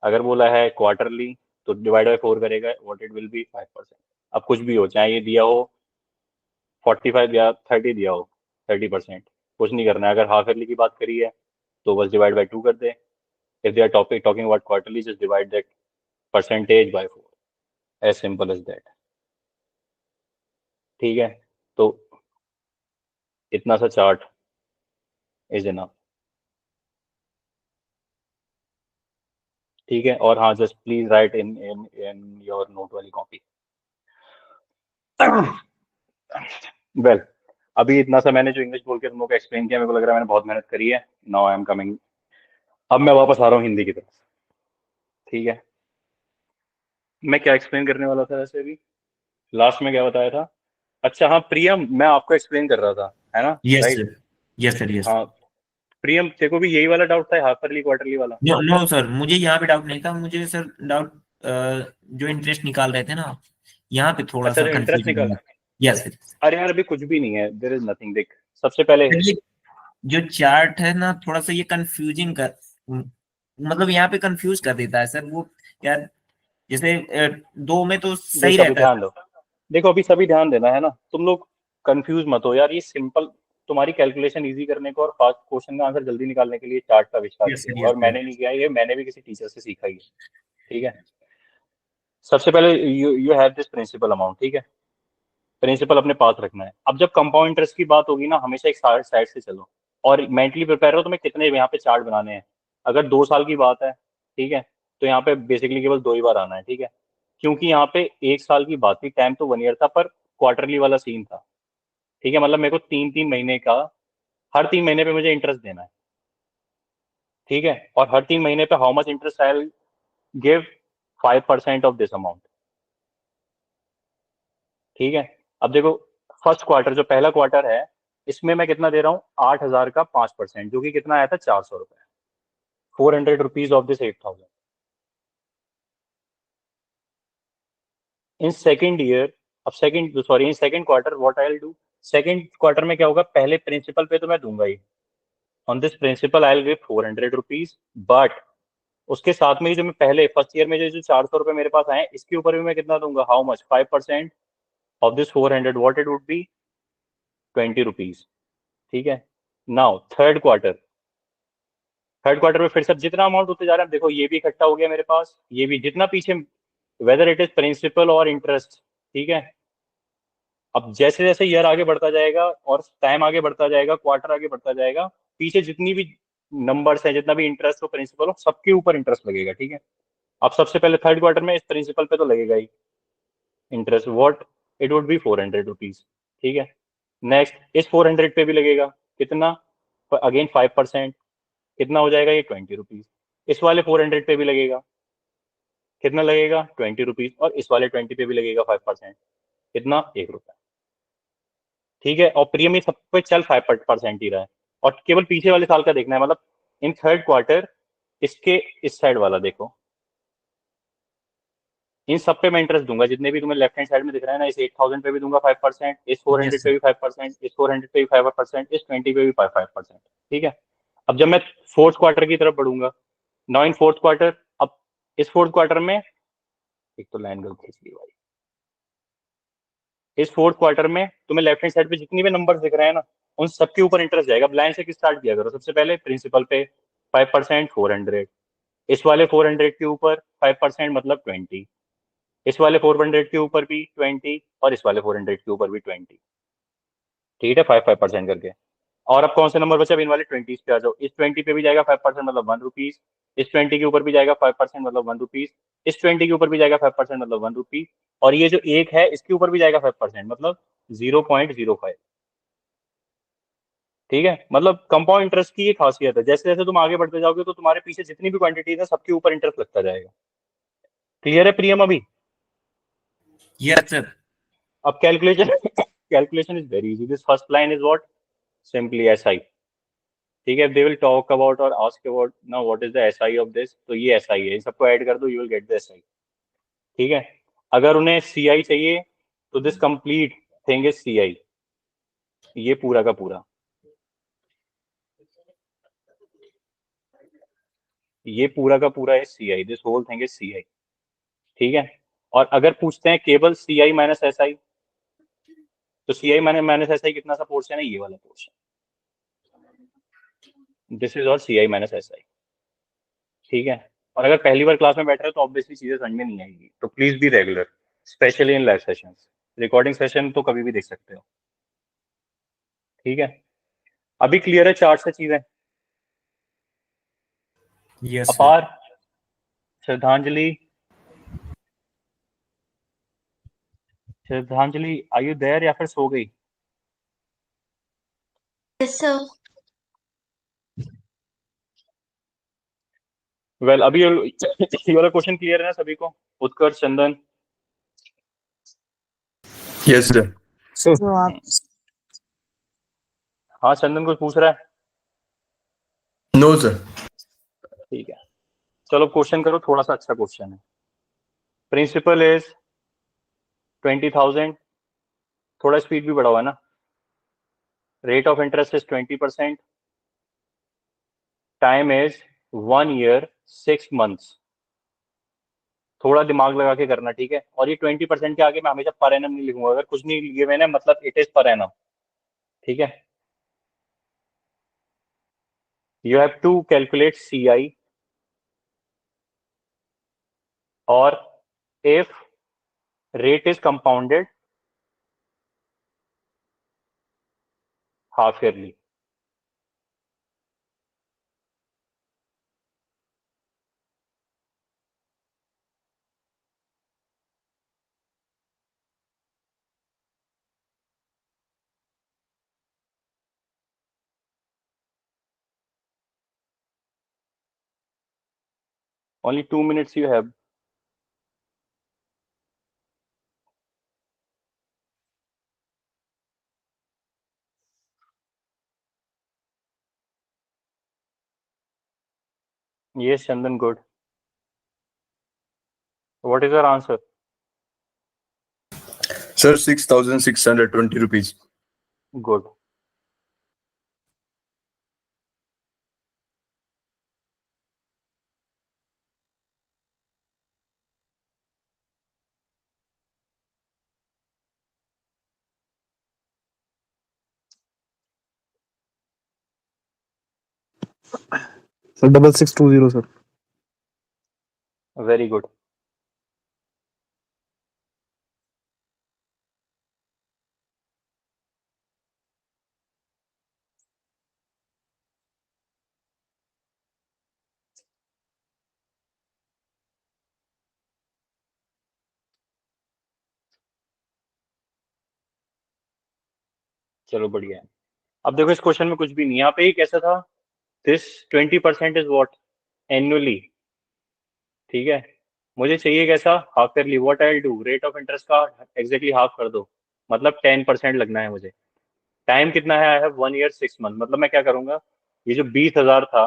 अगर बोला है क्वार्टरली तो डिवाइड बाय 4 करेगा, व्हाट इट विल बी, 5%। अब कुछ भी हो, चाहे ये दिया हो 45 या 30 दिया हो, 30%, कुछ नहीं करना है। अगर हाफ ईयरली की बात करी है तो बस डिवाइड बाय 2 कर दे। If they are talking about quarterly, just divide that percentage by 4, as simple as that, ठीक है। तो इतना सा चार्ट इज इनफ, ठीक है। और हाँ, just please right in your note वाली कॉपी। वेल, अभी इतना सा मैंने जो इंग्लिश बोल के तुम लोग को एक्सप्लेन किया, मेरे को लग रहा है मैंने बहुत मेहनत करी है। नाउ आई एम कमिंग, अब मैं वापस आ रहा हूँ हिंदी की तरफ, ठीक है। मैं क्या एक्सप्लेन करने वाला था वैसे, अभी लास्ट में क्या बताया था, अच्छा हाँ प्रियम, मैं आपको एक्सप्लेन कर रहा था, है ना, yes right. Sir, yes sir, yes. हाँ प्रियम, तेरे को भी यही वाला डाउट था, हाफ ईयरली क्वार्टरली वाला? नो नो सर, मुझे यहाँ पे डाउट नहीं था। मुझे सर डाउट जो इंटरेस्ट निकाल रहे थे ना, यहाँ पे थोड़ा अच्छा, सा जो इंटरेस्ट कंफ्यूजन निकाल, है। Yes sir. अरे यार अभी कुछ भी नहीं है, देयर इज नथिंग। देख, सबसे पहले ये जो चार्ट है ना, थोड़ा सा ये कंफ्यूजिंग कर, मतलब यहाँ पे कंफ्यूज कर देता है सर वो, यार। जैसे दो में तो सही देख, अभी रहता है। ध्यान दो, देखो अभी सभी ध्यान देना है ना, तुम लोग कंफ्यूज मत हो यार। ये सिंपल, तुम्हारी कैलकुलेशन इजी करने को और फास्ट क्वेश्चन का आंसर जल्दी निकालने के लिए चार्ट का आविष्कार यस किया सर, हुआ है। यस और सर। मैंने नहीं किया ये, मैंने भी किसी टीचर से सीखा ही है, ठीक है। सबसे पहले you have this principle amount, ठीक है। प्रिंसिपल अपने पास रखना है। अब जब कंपाउंड इंटरेस्ट की बात होगी ना, हमेशा एक साइड से चलो और मेंटली प्रिपेयर हो तुम्हें कितने यहाँ पे चार्ट बनाने हैं। अगर 2 साल की बात है, ठीक है, तो यहाँ पे बेसिकली केवल 2 ही बार आना है, ठीक है। क्योंकि यहाँ पे 1 साल की बात थी, टाइम तो 1 ईयर था, पर क्वार्टरली वाला सीन था, ठीक है। मतलब मेरे को 3-3 महीने का, हर 3 महीने पे मुझे इंटरेस्ट देना है, ठीक है। और हर 3 महीने पे how much interest I give, 5% of this amount, ठीक है। अब देखो, फर्स्ट क्वार्टर जो पहला क्वार्टर है, इसमें मैं कितना दे रहा हूँ, 8,000 का 5%, जो कि कितना आया था, 400 रुपए, 400 rupees of this 8,000। In second year, अब second sorry in second quarter what I will do, second quarter में क्या होगा, पहले प्रिंसिपल पे तो मैं दूंगा ही, on this principal I will give 400 rupees, but उसके साथ में ही जो मैं पहले फर्स्ट ईयर में जो 400 रुपए मेरे पास आए, इसके ऊपर भी मैं कितना दूंगा, how much, 5% of this 400, what it would B, 20 rupees, ठीक है। नाउ थर्ड क्वार्टर में फिर से जितना अमाउंट होते जा रहा है, देखो ये भी इकट्ठा हो गया मेरे पास, ये भी जितना पीछे, वेदर इट इज प्रिंसिपल और इंटरेस्ट, ठीक है। अब जैसे जैसे ईयर आगे बढ़ता जाएगा और टाइम आगे बढ़ता जाएगा, क्वार्टर आगे बढ़ता जाएगा, पीछे जितनी भी नंबर्स है, जितना भी इंटरेस्ट हो, प्रिंसिपल हो, सबके ऊपर इंटरेस्ट लगेगा, ठीक है। अब सबसे पहले थर्ड क्वार्टर में इस प्रिंसिपल पे तो लगेगा ही interest, what it would be 400 rupees, ठीक है। नेक्स्ट इस 400 पे भी लगेगा, कितना, अगेन 5%, कितना हो जाएगा ये, 20 रुपीज। इस वाले 400 पे भी लगेगा, कितना लगेगा, 20 रुपीज। और इस वाले 20 पे भी लगेगा 5%, कितना, 1 रुपया, ठीक है। और प्रीमियम सब पे चल 5% ही रहा है, और केवल पीछे वाले साल का देखना है। मतलब इन थर्ड क्वार्टर, इसके इस साइड वाला देखो, इन सब पे मैं इंटरेस्ट दूंगा, जितने भी तुम्हें लेफ्ट हैंड साइड में दिख रहा है ना, इस 8,000 पे भी दूंगा 5%, इस 400 यस पे सर। भी 5%, इस 400 पे भी 5%, इस 20 पे भी 5%, ठीक है। अब जब मैं फोर्थ क्वार्टर की तरफ बढ़ूंगा, नाउ इन फोर्थ क्वार्टर, अब इस फोर्थ क्वार्टर में एक तो लाइन गलत खींच ली भाई, इस फोर्थ क्वार्टर में तुम्हें लेफ्ट हैंड साइड पे जितनी भी नंबर्स दिख रहे हैं ना, उन सबके ऊपर इंटरेस्ट जाएगा। अब लाइन से स्टार्ट किया करो, सबसे पहले प्रिंसिपल पे 5%, 400, इस वाले 400 के ऊपर 5% मतलब 20, इस वाले 400 के ऊपर भी 20, और इस वाले 400 के ऊपर भी 20, ठीक है, 5% करके। और अब कौन से नंबर बचे, अब इन वाले 20 पे आ जाओ, इस 20 पे भी जाएगा 5% मतलब 1 रुपीज, इस 20 के ऊपर भी जाएगा 5% मतलब 1 रुपीज, इस 20 के ऊपर भी जाएगा 5% मतलब 1 रुपीज, और ये जो एक है इसके ऊपर भी जाएगा 5% मतलब 0.05। ठीक है, मतलब कंपाउंड इंटरेस्ट की ये खासियत है, जैसे जैसे तुम आगे बढ़ते जाओगे तो तुम्हारे पीछे जितनी भी क्वांटिटी है सबके ऊपर इंटरेस्ट लगता जाएगा। क्लियर है प्रियम अभी? Yes sir. अब calculation is very easy. This first line is what, simply SI. ठीक है, दे विल टॉक अबाउट और ask about now what is the SI of this, तो ये एसआई है, इन सबको ऐड कर दो, you will get the SI. ठीक है, अगर उन्हें सीआई चाहिए तो this complete thing is CI, ये पूरा का पूरा, ये पूरा का पूरा है CI, this whole thing is CI. ठीक है, और अगर पूछते हैं केवल सीआई माइनस एसआई, तो सीआई माइनस एसआई कितना सा पोर्शन है, ये वाला पोर्शन, दिस इज और सीआई माइनस एसआई। ठीक है, और अगर पहली बार क्लास में बैठ रहे हो तो ऑब्वियसली चीजें समझ में नहीं आएगी, तो please be regular, specially in live sessions. Recording session तो कभी भी देख सकते हो। ठीक है, अभी क्लियर है चार्ट से चीजें? Yes sir. अपार, श्रद्धांजलि, श्रद्धांजलि आर यू देयर या फिर सो गई? Yes sir. वेल अभी ये वाला क्वेश्चन क्लियर है ना सभी को? उत्कर्ष, चंदन? Yes sir. हाँ चंदन कुछ पूछ रहा है? No sir. ठीक है, चलो क्वेश्चन करो, थोड़ा सा अच्छा क्वेश्चन है। प्रिंसिपल इज 20,000, थोड़ा स्पीड भी बढ़ा हुआ है ना। Rate of interest is 20%, time is 1 year 6 months। थोड़ा दिमाग लगा के करना, ठीक है, और ये 20% के आगे मैं हमेशा पर एनम नहीं लिखूंगा, अगर कुछ नहीं लिए मैंने मतलब इट इज पर एनम। ठीक है, you have to calculate CI, और if rate is compounded half yearly। Only 2 minutes you have। Yes Chandan, good। What is your answer? Sir, 6,620 rupees। Good। Sir 6620 sir. Very good। चलो बढ़िया है। अब देखो इस क्वेश्चन में कुछ भी नहीं, यहाँ पे ही कैसा था, दिस 20% इज व्हाट, एनुअली। ठीक है, मुझे चाहिए कैसा, half yearly. What I do, rate of interest का एग्जैक्टली हाफ कर दो, मतलब 10% लगना है मुझे। टाइम कितना है, आई हैव 1 year 6 months, मतलब मैं क्या करूंगा, ये जो 20,000 था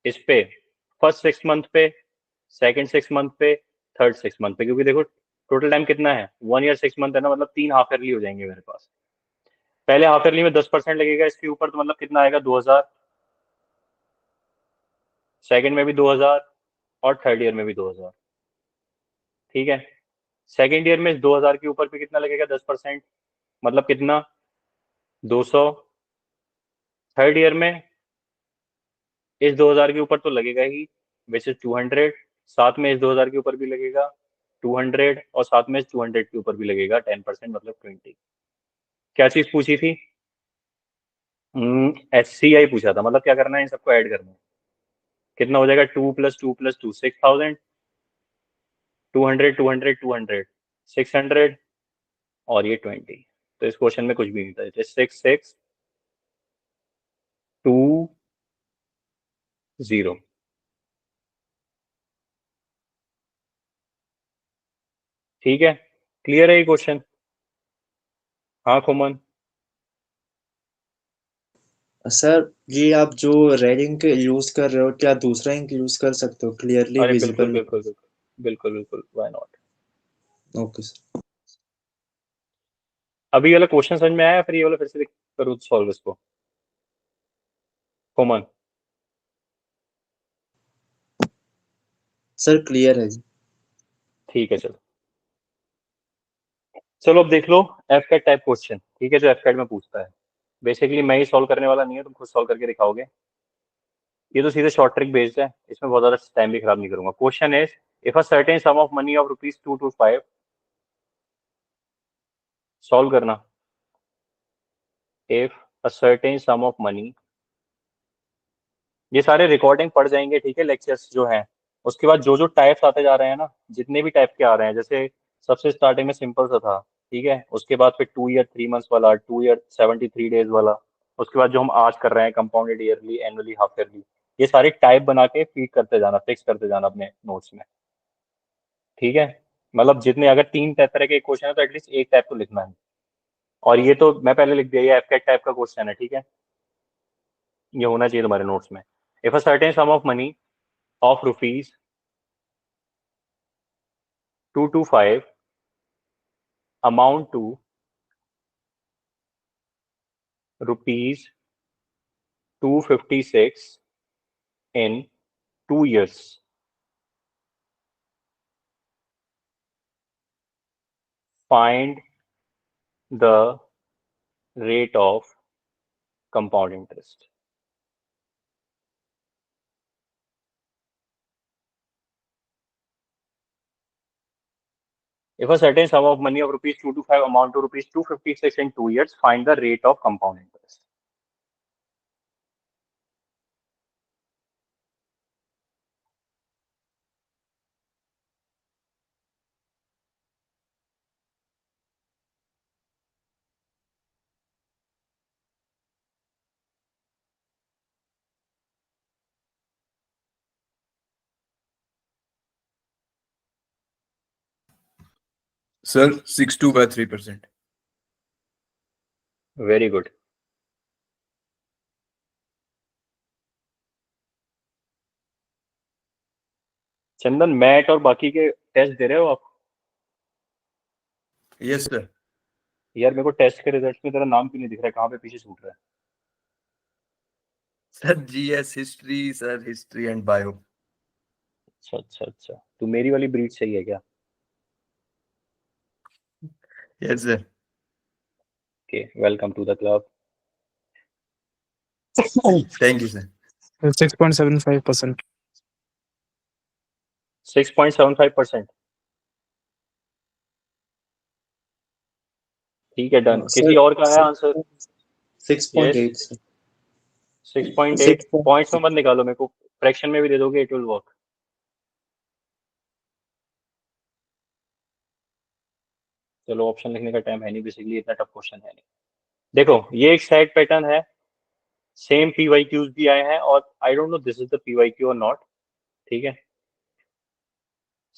इस पे फर्स्ट 6 month पे, सेकंड 6 month पे, थर्ड 6 month पे, क्योंकि देखो टोटल टाइम कितना है, 1 year 6 month है ना, मतलब 3 हाफ ईयरली हो जाएंगे मेरे पास। पहले हाफ ईयरली में 10% लगेगा इसके ऊपर, तो मतलब कितना आएगा 2000, सेकंड में भी 2000 और थर्ड ईयर में भी 2000। ठीक है, सेकंड ईयर में 2000 के ऊपर भी कितना लगेगा 10%, मतलब कितना 200। थर्ड ईयर में इस 2000 के ऊपर तो लगेगा ही, विच इज 200, साथ में इस 2000 के ऊपर भी लगेगा 200 और साथ में इस 200 के ऊपर भी लगेगा 10%, मतलब 20। क्या चीज पूछी थी? SCI पूछा था, मतलब क्या करना है, इन सबको ऐड करना है। कितना हो जाएगा 2 + 2 + 2 6000, 200 200 200 600 और ये 20। तो इस क्वेश्चन में कुछ भी नहीं था, 6 6 2 0। ठीक है, क्लियर है ये क्वेश्चन? हाँ खुमन। सर ये आप जो रेड इंक यूज कर रहे हो, क्या दूसरा इंक यूज कर सकते हो क्लियरली अरे बिल्कुल विजिबल? बिल्कुल बिल्कुल बिल्कुल बिल्कुल, व्हाई नॉट। Okay sir. अभी वाला क्वेश्चन समझ में आया, फिर ये वाला फिर से करूँ सॉल्व इसको खुमन? सर क्लियर है जी। ठीक है चलो, चलो अब देख लो एफ कैट टाइप क्वेश्चन। ठीक है, जो एफ कैट में पूछता है, बेसिकली मैं ही सॉल्व करने वाला नहीं है, तुम खुद सॉल्व करके दिखाओगे। ये तो सीधे शॉर्ट ट्रिक बेस्ड है, इसमें बहुत ज्यादा टाइम भी खराब नहीं करूंगा। Question is, if a certain sum of money of ₹2 to 5, solve करना। If a certain sum of money, ये सारे रिकॉर्डिंग पढ़ जाएंगे, ठीक है, लेक्चर्स जो हैं। उसके बाद जो जो टाइप्स आते जा रहे हैं ना, जितने भी टाइप के आ रहे हैं, जैसे सबसे स्टार्टिंग में सिंपल सा था, ठीक है, उसके बाद फिर 2 ईयर 3 मंथ्स वाला, 2 ईयर 73 डेज वाला, उसके बाद जो हम आज कर रहे हैं compounded yearly, annually, half yearly, ये सारी टाइप बना के फीड करते जाना, फिक्स करते जाना अपने नोट्स में। ठीक है, मतलब जितने, अगर 3 तरह के क्वेश्चन है तो एटलीस्ट एक टाइप तो लिखना है। और ये तो मैं पहले लिख दिया, ये एफकेट टाइप का क्वेश्चन है, ठीक है, ये होना चाहिए तुम्हारे नोट्स में। If a certain sum of money of ₹2 to 5 amount to ₹256 in 2 years, find the rate of compound interest. If a certain sum of money of ₹2 to 5 amount to ₹256 in 2 years, find the rate of compound interest. Sir 62/3%. Very good. Chandan, MAT और बाकी के test दे रहे हो आप? Yes sir. यार मेरे को टेस्ट के रिजल्ट्स में तेरा नाम क्यों नहीं दिख रहा है, कहाँ पे पीछे छूट रहा है? Sir GS, history sir, history and bio. अच्छा अच्छा अच्छा, तू मेरी वाली ब्रीड सही है क्या? Yes sir. Okay, welcome to the club. Thank you sir. 6.75%. 6.75%। ठीक है, डन। किसी और का है आंसर? 6.8 सर। 6.8 पॉइंट्स में मत निकालो, मेरे को फ्रैक्शन में भी दे दोगे, इट विल वर्क। चलो, ऑप्शन लिखने का टाइम है नहीं, बेसिकली इतना टफ क्वेश्चन है नहीं। देखो, ये एक सेट पैटर्न है, सेम PYQs भी आए हैं, और I don't know this is the PYQ और नॉट। ठीक है,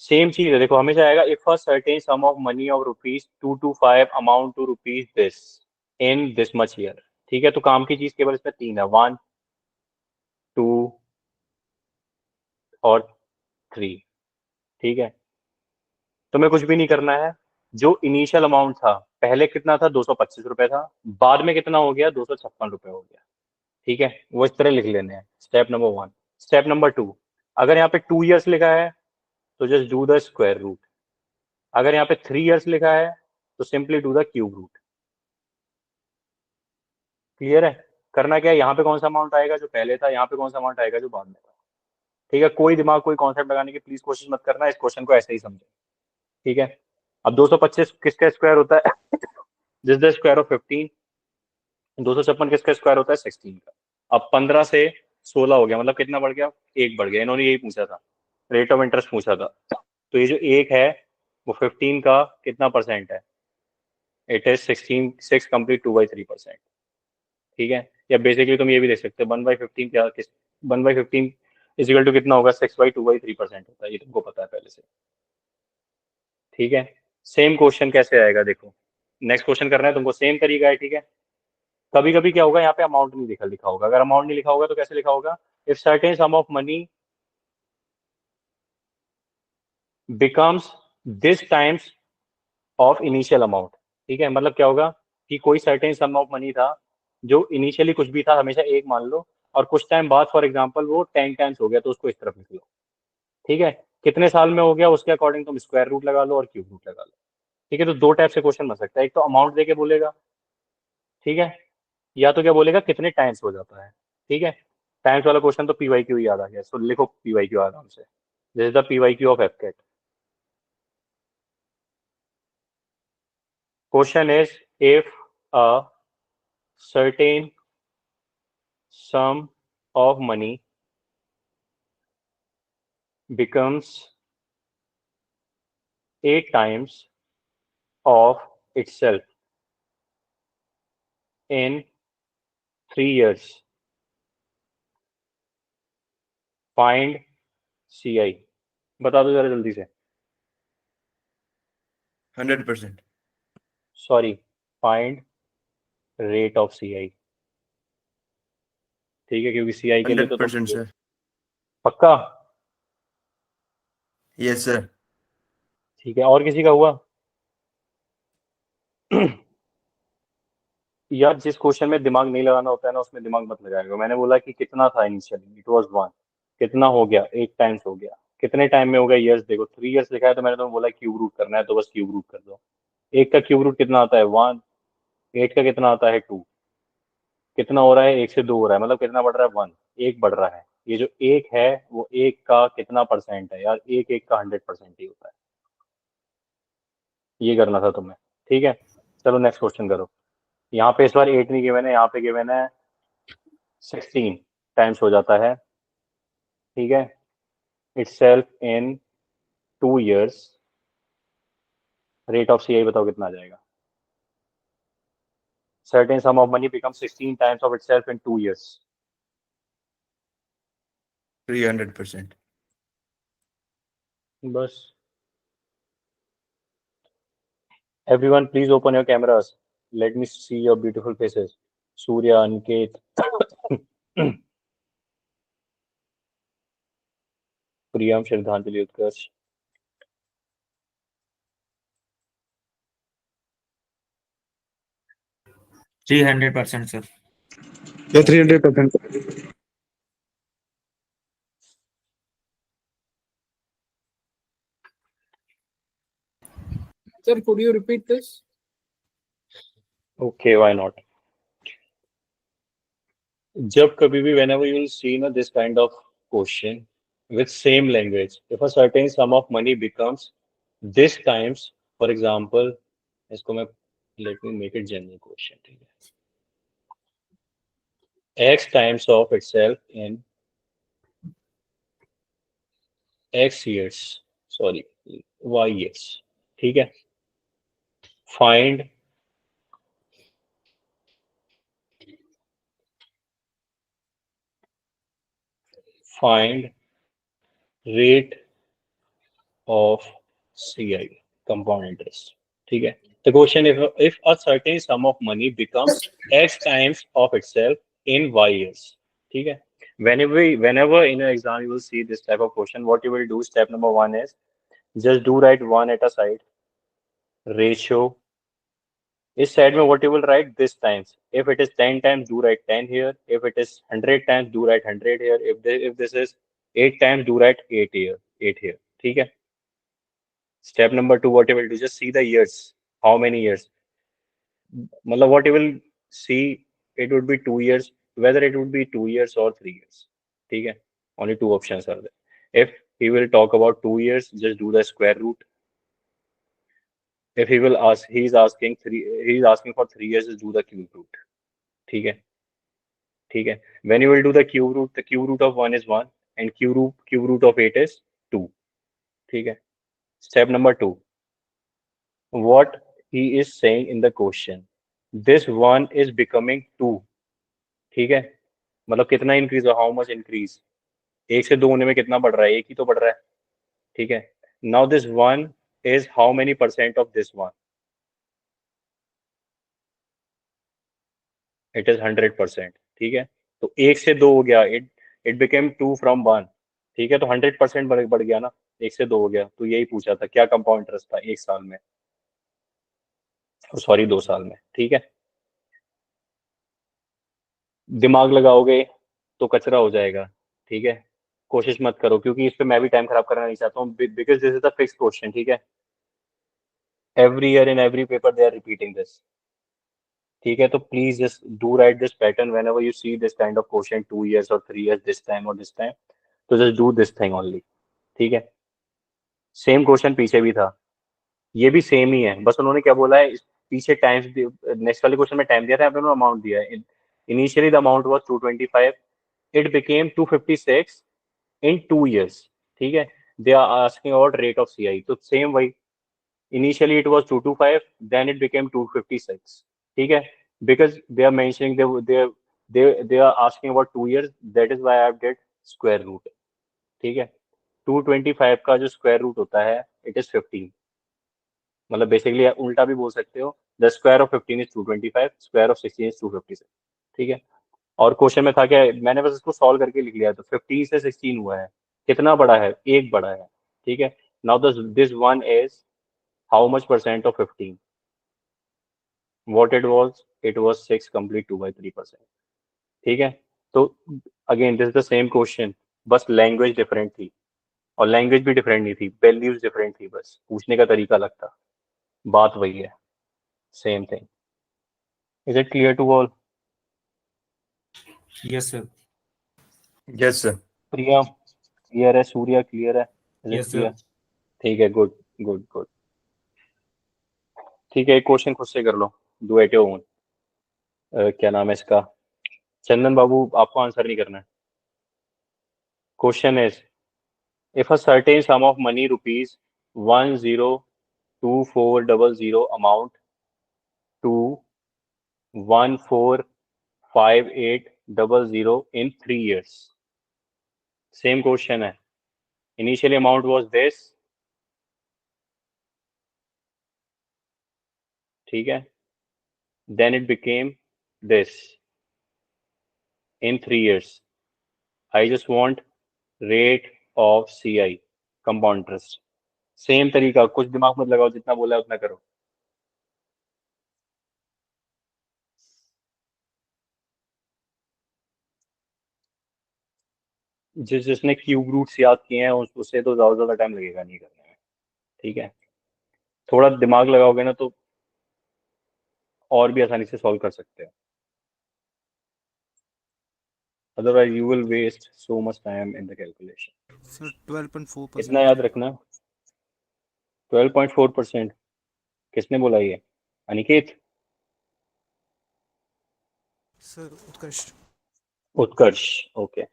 सेम चीज है। देखो, हमेशा आएगा, if a certain sum of money of ₹2 to 5 amount to this in this much year. ठीक है, तो काम की चीज केवल इसमें 3 है, 1 2 और 3। ठीक है, तुम्हें कुछ भी नहीं करना है, जो इनिशियल अमाउंट था पहले कितना था, 225 रुपए था, बाद में कितना हो गया, 256 रुपए हो गया। ठीक है, वो इस तरह लिख लेने हैं, स्टेप नंबर 1। स्टेप नंबर 2, अगर यहाँ पे 2 इयर्स लिखा है तो just do the square root, अगर यहाँ पे 3 इयर्स लिखा है तो simply do the cube root. Clear है? करना क्या है, यहाँ पे कौन सा अमाउंट आएगा जो पहले था, यहाँ पे कौन सा अमाउंट आएगा जो बाद में था। ठीक है, कोई दिमाग कोई कॉन्सेप्ट लगाने की प्लीज कोशिश मत करना, इस क्वेश्चन को ऐसे ही समझे। ठीक है, अब 225 किसका स्क्वायर होता है जिस द स्क्वायर ऑफ 15, 256 किसका स्क्वायर होता है, 16 का। अब 15 से 16 हो गया, मतलब कितना बढ़ गया, 1 बढ़ गया। इन्होंने यही पूछा था, रेट ऑफ इंटरेस्ट पूछा था। तो ये जो 1 है वो 15 का कितना परसेंट है, इट इज 16 6 कंप्लीट 2/3%। ठीक है, या बेसिकली तुम ये भी देख सकते हो 1/15 क्या, 1/15 इज इक्वल टू कितना होगा, 6/2/3% होता है, ये तुमको पता है पहले से। ठीक है, सेम क्वेश्चन कैसे आएगा देखो, नेक्स्ट क्वेश्चन करना है तुमको, सेम तरीका है। ठीक है, कभी कभी क्या होगा, यहाँ पे अमाउंट नहीं लिखा होगा, अगर अमाउंट नहीं लिखा होगा तो कैसे लिखा होगा, if certain sum of money becomes this times of initial amount. ठीक है, मतलब क्या होगा कि कोई सर्टेन सम ऑफ मनी था जो इनिशियली कुछ भी था, हमेशा 1 मान लो, और कुछ टाइम बाद फॉर एग्जांपल वो 10 टाइम्स हो गया, तो उसको इस तरफ लिख लो। ठीक है, कितने साल में हो गया उसके अकॉर्डिंग तुम स्क्वायर रूट लगा लो और क्यूब रूट लगा लो। ठीक है, तो 2 टाइप से क्वेश्चन बन सकता है, एक तो अमाउंट देके बोलेगा, ठीक है, या तो क्या बोलेगा कितने टाइम्स हो जाता है। ठीक है, टाइम्स वाला क्वेश्चन तो पीवाईक्यू याद आ गया, सो लिखो पीवाईक्यू आराम से, this is the PYQ of AFCAT. Question is if a certain sum of money becomes 8 times of itself in 3 years, find CI। बता दो जरा जल्दी से। 100%। Sorry, find rate of CI। ठीक है, क्योंकि CI के लिए तो 100% सर। पक्का। Yes sir. ठीक है, और किसी का हुआ यार, जिस क्वेश्चन में दिमाग नहीं लगाना होता है ना उसमें दिमाग मत लगाएगा। मैंने बोला कि कितना था इनिशियली, इट वाज 1, कितना हो गया, 8 टाइम्स हो गया, कितने टाइम में हो गया, ईयर्स देखो 3 इयर्स लिखा है तो मैंने तुम्हें बोला क्यूब रूट करना है, तो बस क्यूब रूट कर दो। 1 का क्यूब रूट कितना आता है, 1, 8 का कितना आता है, 2, कितना हो रहा है, 1 से 2 हो रहा है, मतलब कितना बढ़ रहा है, 1, 1 बढ़ रहा है। ये जो 1 है वो 1 का कितना परसेंट है यार, 1 का 100% ही होता है। ये करना था तुम्हें। ठीक है, चलो नेक्स्ट क्वेश्चन करो। यहाँ पे इस बार 8 नहीं गिवन है, यहाँ पे गिवन है 16 टाइम्स हो जाता है। ठीक है, itself in 2 years, rate of CI बताओ कितना आ जाएगा। certain sum of money becomes 16 times of itself in 2 years। 300%। बस, everyone please open your cameras, let me see your beautiful faces। Surya, Aniket प्रियम, श्रद्धांजलि, उत्कर्ष। जी 100% sir. Yeah, 300%. Sir, could you repeat this? Okay, why not? जब कभी भी whenever you will see ना this kind of question with same language, if a certain sum of money becomes this times, for example, इसको मैं let me make it general question, ठीक है, x times of itself in x years, sorry, y years, ठीक है, find rate of CI, compound interest। ठीक है, the question if a certain sum of money becomes x times of itself in y years। ठीक है, whenever in an exam you will see this type of question, what you will do, step number 1 is just do write 1 at a side, ratio. इस side में what you will write this times. If it is 10 times, do write 10 here. If it is 100 times, do write 100 here. If this is 8 times, do write 8 here. 8 here. ठीक है. Step number 2, what you will do, just see the years. How many years? मतलब what you will see, it would be 2 years, whether it would be 2 years or 3 years. ठीक है. Only 2 options are there. If he will talk about 2 years, just do the square root. If he will ask, he's asking for 3 years, just do the cube root. ठीक है. ठीक है. When you will do the cube root, the cube root of 1 is 1 and cube root of 8 is 2. ठीक है. Step number 2, what he is saying in the question, this 1 is becoming 2. ठीक है. मतलब कितना इंक्रीज हो, हाउ मच इंक्रीज, 1 से 2 होने में कितना बढ़ रहा है, 1 ही तो बढ़ रहा है. ठीक है. Now this 1 is how many percent of this 1? It is 100%. ठीक है. तो 1 से 2 हो गया, it became 2 from 1. ठीक है. तो 100% बढ़ गया ना, 1 से 2 हो गया. तो यही पूछा था, क्या कंपाउंड इंटरेस्ट था 1 साल में, सॉरी 2 साल में. ठीक है. दिमाग लगाओगे तो कचरा हो जाएगा. ठीक है. कोशिश मत करो, क्योंकि इस पे मैं भी टाइम खराब करना नहीं चाहता हूँ, because this is the fix question. ठीक है. Every year in every paper they are repeating this. ठीक है. तो please just do write this pattern whenever you see this kind of question, 2 years or 3 years, this time or this time, तो just do this thing only. ठीक है. Same question पीछे भी था, ये भी सेम ही है, बस उन्होंने क्या बोला है, पीछे टाइम्स, नेक्स्ट वाले क्वेश्चन में टाइम दिया था, यहाँ पे उन्होंने अमाउंट दिया है. Initially the amount was 225, it became 256 in 2 years. ठीक है. They are asking about rate of CI, तो सेम वही, initially it was 225, then it became 256. ठीक है. Because they are mentioning, they are asking about 2 years, that is why I have did square root. ठीक है. 225 का जो square root होता है, इट इज 15. मतलब बेसिकली उल्टा भी बोल सकते हो, the square of 15 is 225, square of 16 is 256. ठीक है. और क्वेश्चन में था क्या, मैंने बस इसको सॉल्व करके लिख लिया, तो 15 से 16 हुआ है, कितना बड़ा है, 1 बड़ा है. ठीक है. Now this 1 is how much percent of 15? What it was 6 complete 2/3%. ठीक है. तो again this is the same question, बस लैंग्वेज डिफरेंट थी, और लैंग्वेज भी डिफरेंट नहीं थी, वैल्यूज डिफरेंट थी, बस पूछने का तरीका अलग था, बात वही है, same thing. Is it clear to all? Yes, sir. Yes, sir. Priya clear है? सूर्या क्लियर है? Is it Yes, clear? sir. ठीक है. Good good good. ठीक है. एक क्वेश्चन खुद से कर लो, डू एट योर ओन. क्या नाम है इसका, चंदन बाबू, आपको आंसर नहीं करना है. Question is, if a certain sum of money rupees 102400 amount to 145800 in 3 years. Same question है. Initially amount was this. ठीक है. Then it became this in 3 years. I just want rate of CI, compound interest. Same तरीका, कुछ दिमाग मत लगाओ, जितना बोला है उतना करो. जिसने क्यूब रूट्स याद किए हैं उससे तो ज्यादा टाइम लगेगा नहीं करने में. ठीक है. थोड़ा दिमाग लगाओगे ना तो और भी आसानी से सॉल्व कर सकते हैं. Otherwise you will waste so much time in the calculation. Sir, 12.4%. इतना याद रखना, 12.4%. किसने बोला ये? अनिकेत? Sir, Utkarsh. उत्कर्ष. ओके.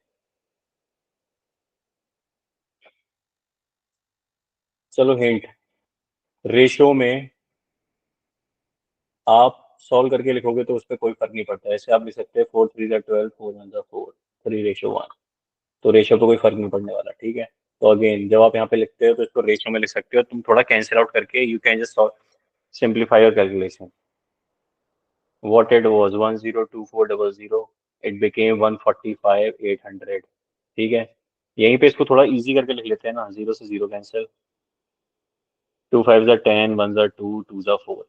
चलो हिंट, रेशो में आप सॉल्व करके लिखोगे तो उस पर कोई फर्क नहीं पड़ता. ऐसे आप लिख सकते हैं 4 3 12, 4 1 4, 3:1, तो रेशो पे कोई फर्क नहीं पड़ने वाला. ठीक है. तो अगेन जब आप यहाँ पे लिखते हो तो इसको रेशो में लिख सकते हो, तुम थोड़ा कैंसिल आउट करके you can just simplify your calculation. What it was 102400, it became 145,800. ठीक है. यहीं पे इसको थोड़ा इजी करके लिख लेते हैं ना, 0 से 0 cancel, 2 5s are 10, 1s are 2, 2s are 4,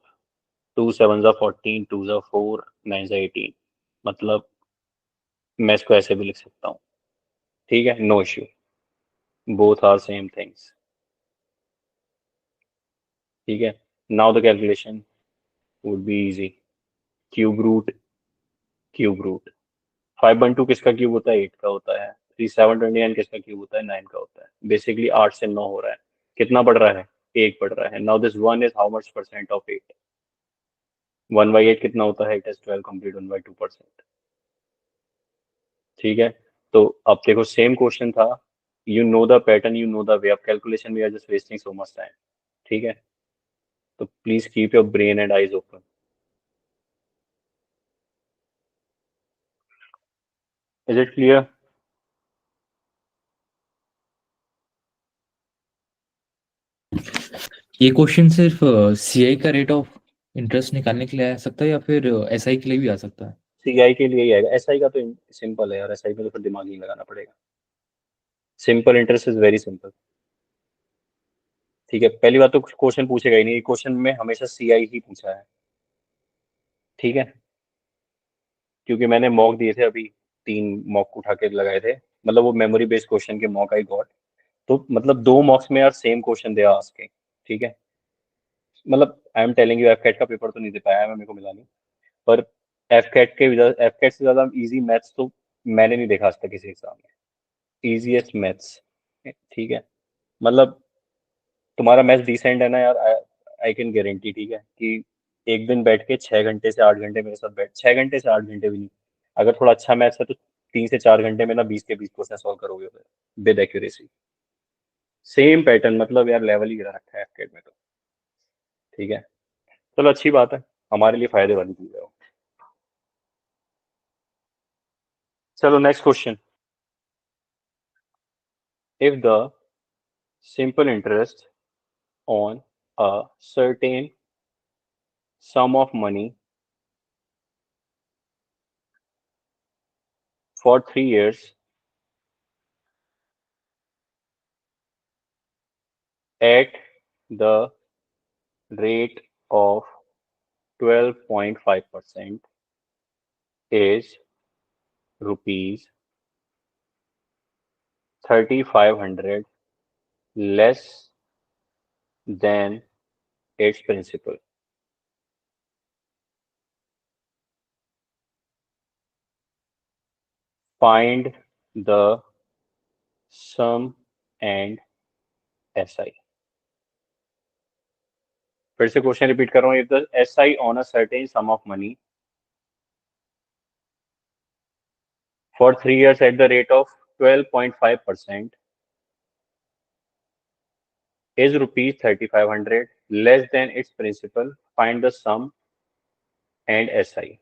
2 7s are 14, 2s are 4, 9s are 18. मतलब मैं इसको ऐसे भी लिख सकता हूँ, ठीक है, no issue, both are same things, ठीक है. Now the calculation would be easy. Cube root, cube root 5/2 किसका क्यूब होता है? 8 का होता है. 729 किसका क्यूब होता है? 9 का होता है. बेसिकली 8 से 9 हो रहा है. कितना बढ़ रहा है? 1 बढ़ रहा है. Now this 1 is how much percent of 8? 1/8 कितना होता है? It is 12 complete 1/2%. ठीक है, तो अब देखो सेम क्वेश्चन था. You know the pattern, you know the way of calculation, we are just wasting so much time. ठीक है, तो please keep your brain and eyes open. Is it clear? ये क्वेश्चन सिर्फ सीआई का rate of interest निकालने के लिए आ सकता है या फिर एसआई के लिए भी आ सकता है? सीआई के लिए ही आएगा. एसआई का तो सिंपल है यार, एसआई में तो फिर दिमाग ही लगाना पड़ेगा. Simple interest is very simple. ठीक है, पहली बात तो क्वेश्चन पूछेगा ही नहीं. क्वेश्चन में हमेशा सीआई ही पूछा है. ठीक है, क्योंकि मैंने मॉक दिए थे अभी, 3 मॉक उठा के लगाए थे. मतलब वो मेमोरी बेस्ड क्वेश्चन के मॉक आई गॉट. तो मतलब 2 मॉक्स में यार सेम क्वेश्चन दे आस्किंग. ठीक है, मतलब I am telling you, if CAT का पेपर तो नहीं दे पाया मैं, मेरे को मिला नहीं. पर एफ कैट से ज्यादा इजी मैथ्स तो मैंने नहीं देखा आज तक किसी एग्जाम में. Easiest maths. ठीक है, मतलब तुम्हारा मैथ्स डिसेंट है ना यार, आई कैन गारंटी. ठीक है, कि एक दिन बैठ के 6 घंटे से 8 घंटे मेरे साथ बैठ, 6 घंटे से 8 घंटे भी नहीं, अगर थोड़ा अच्छा मैथ्स है तो 3 से 4 घंटे में ना 20 के 20 क्वेश्चन सॉल्व करोगे विद एक्यूरेसी. सेम पैटर्न, मतलब यार लेवल ही गिरा रखा है एफ कैट में तो. ठीक है, चलो अच्छी बात है, हमारे लिए फायदे वाली चीज है वो. चलो next question. If the simple interest on a certain sum of money for 3 years at the rate of 12.5% is rupees 3,500 less than its principal. Find the sum and SI. फिर से क्वेश्चन रिपीट कर रहा हूँ. If the SI on a certain sum of money for 3 years at the rate of 12.5% is rupees 3,500 less than its principal, find the sum and SI.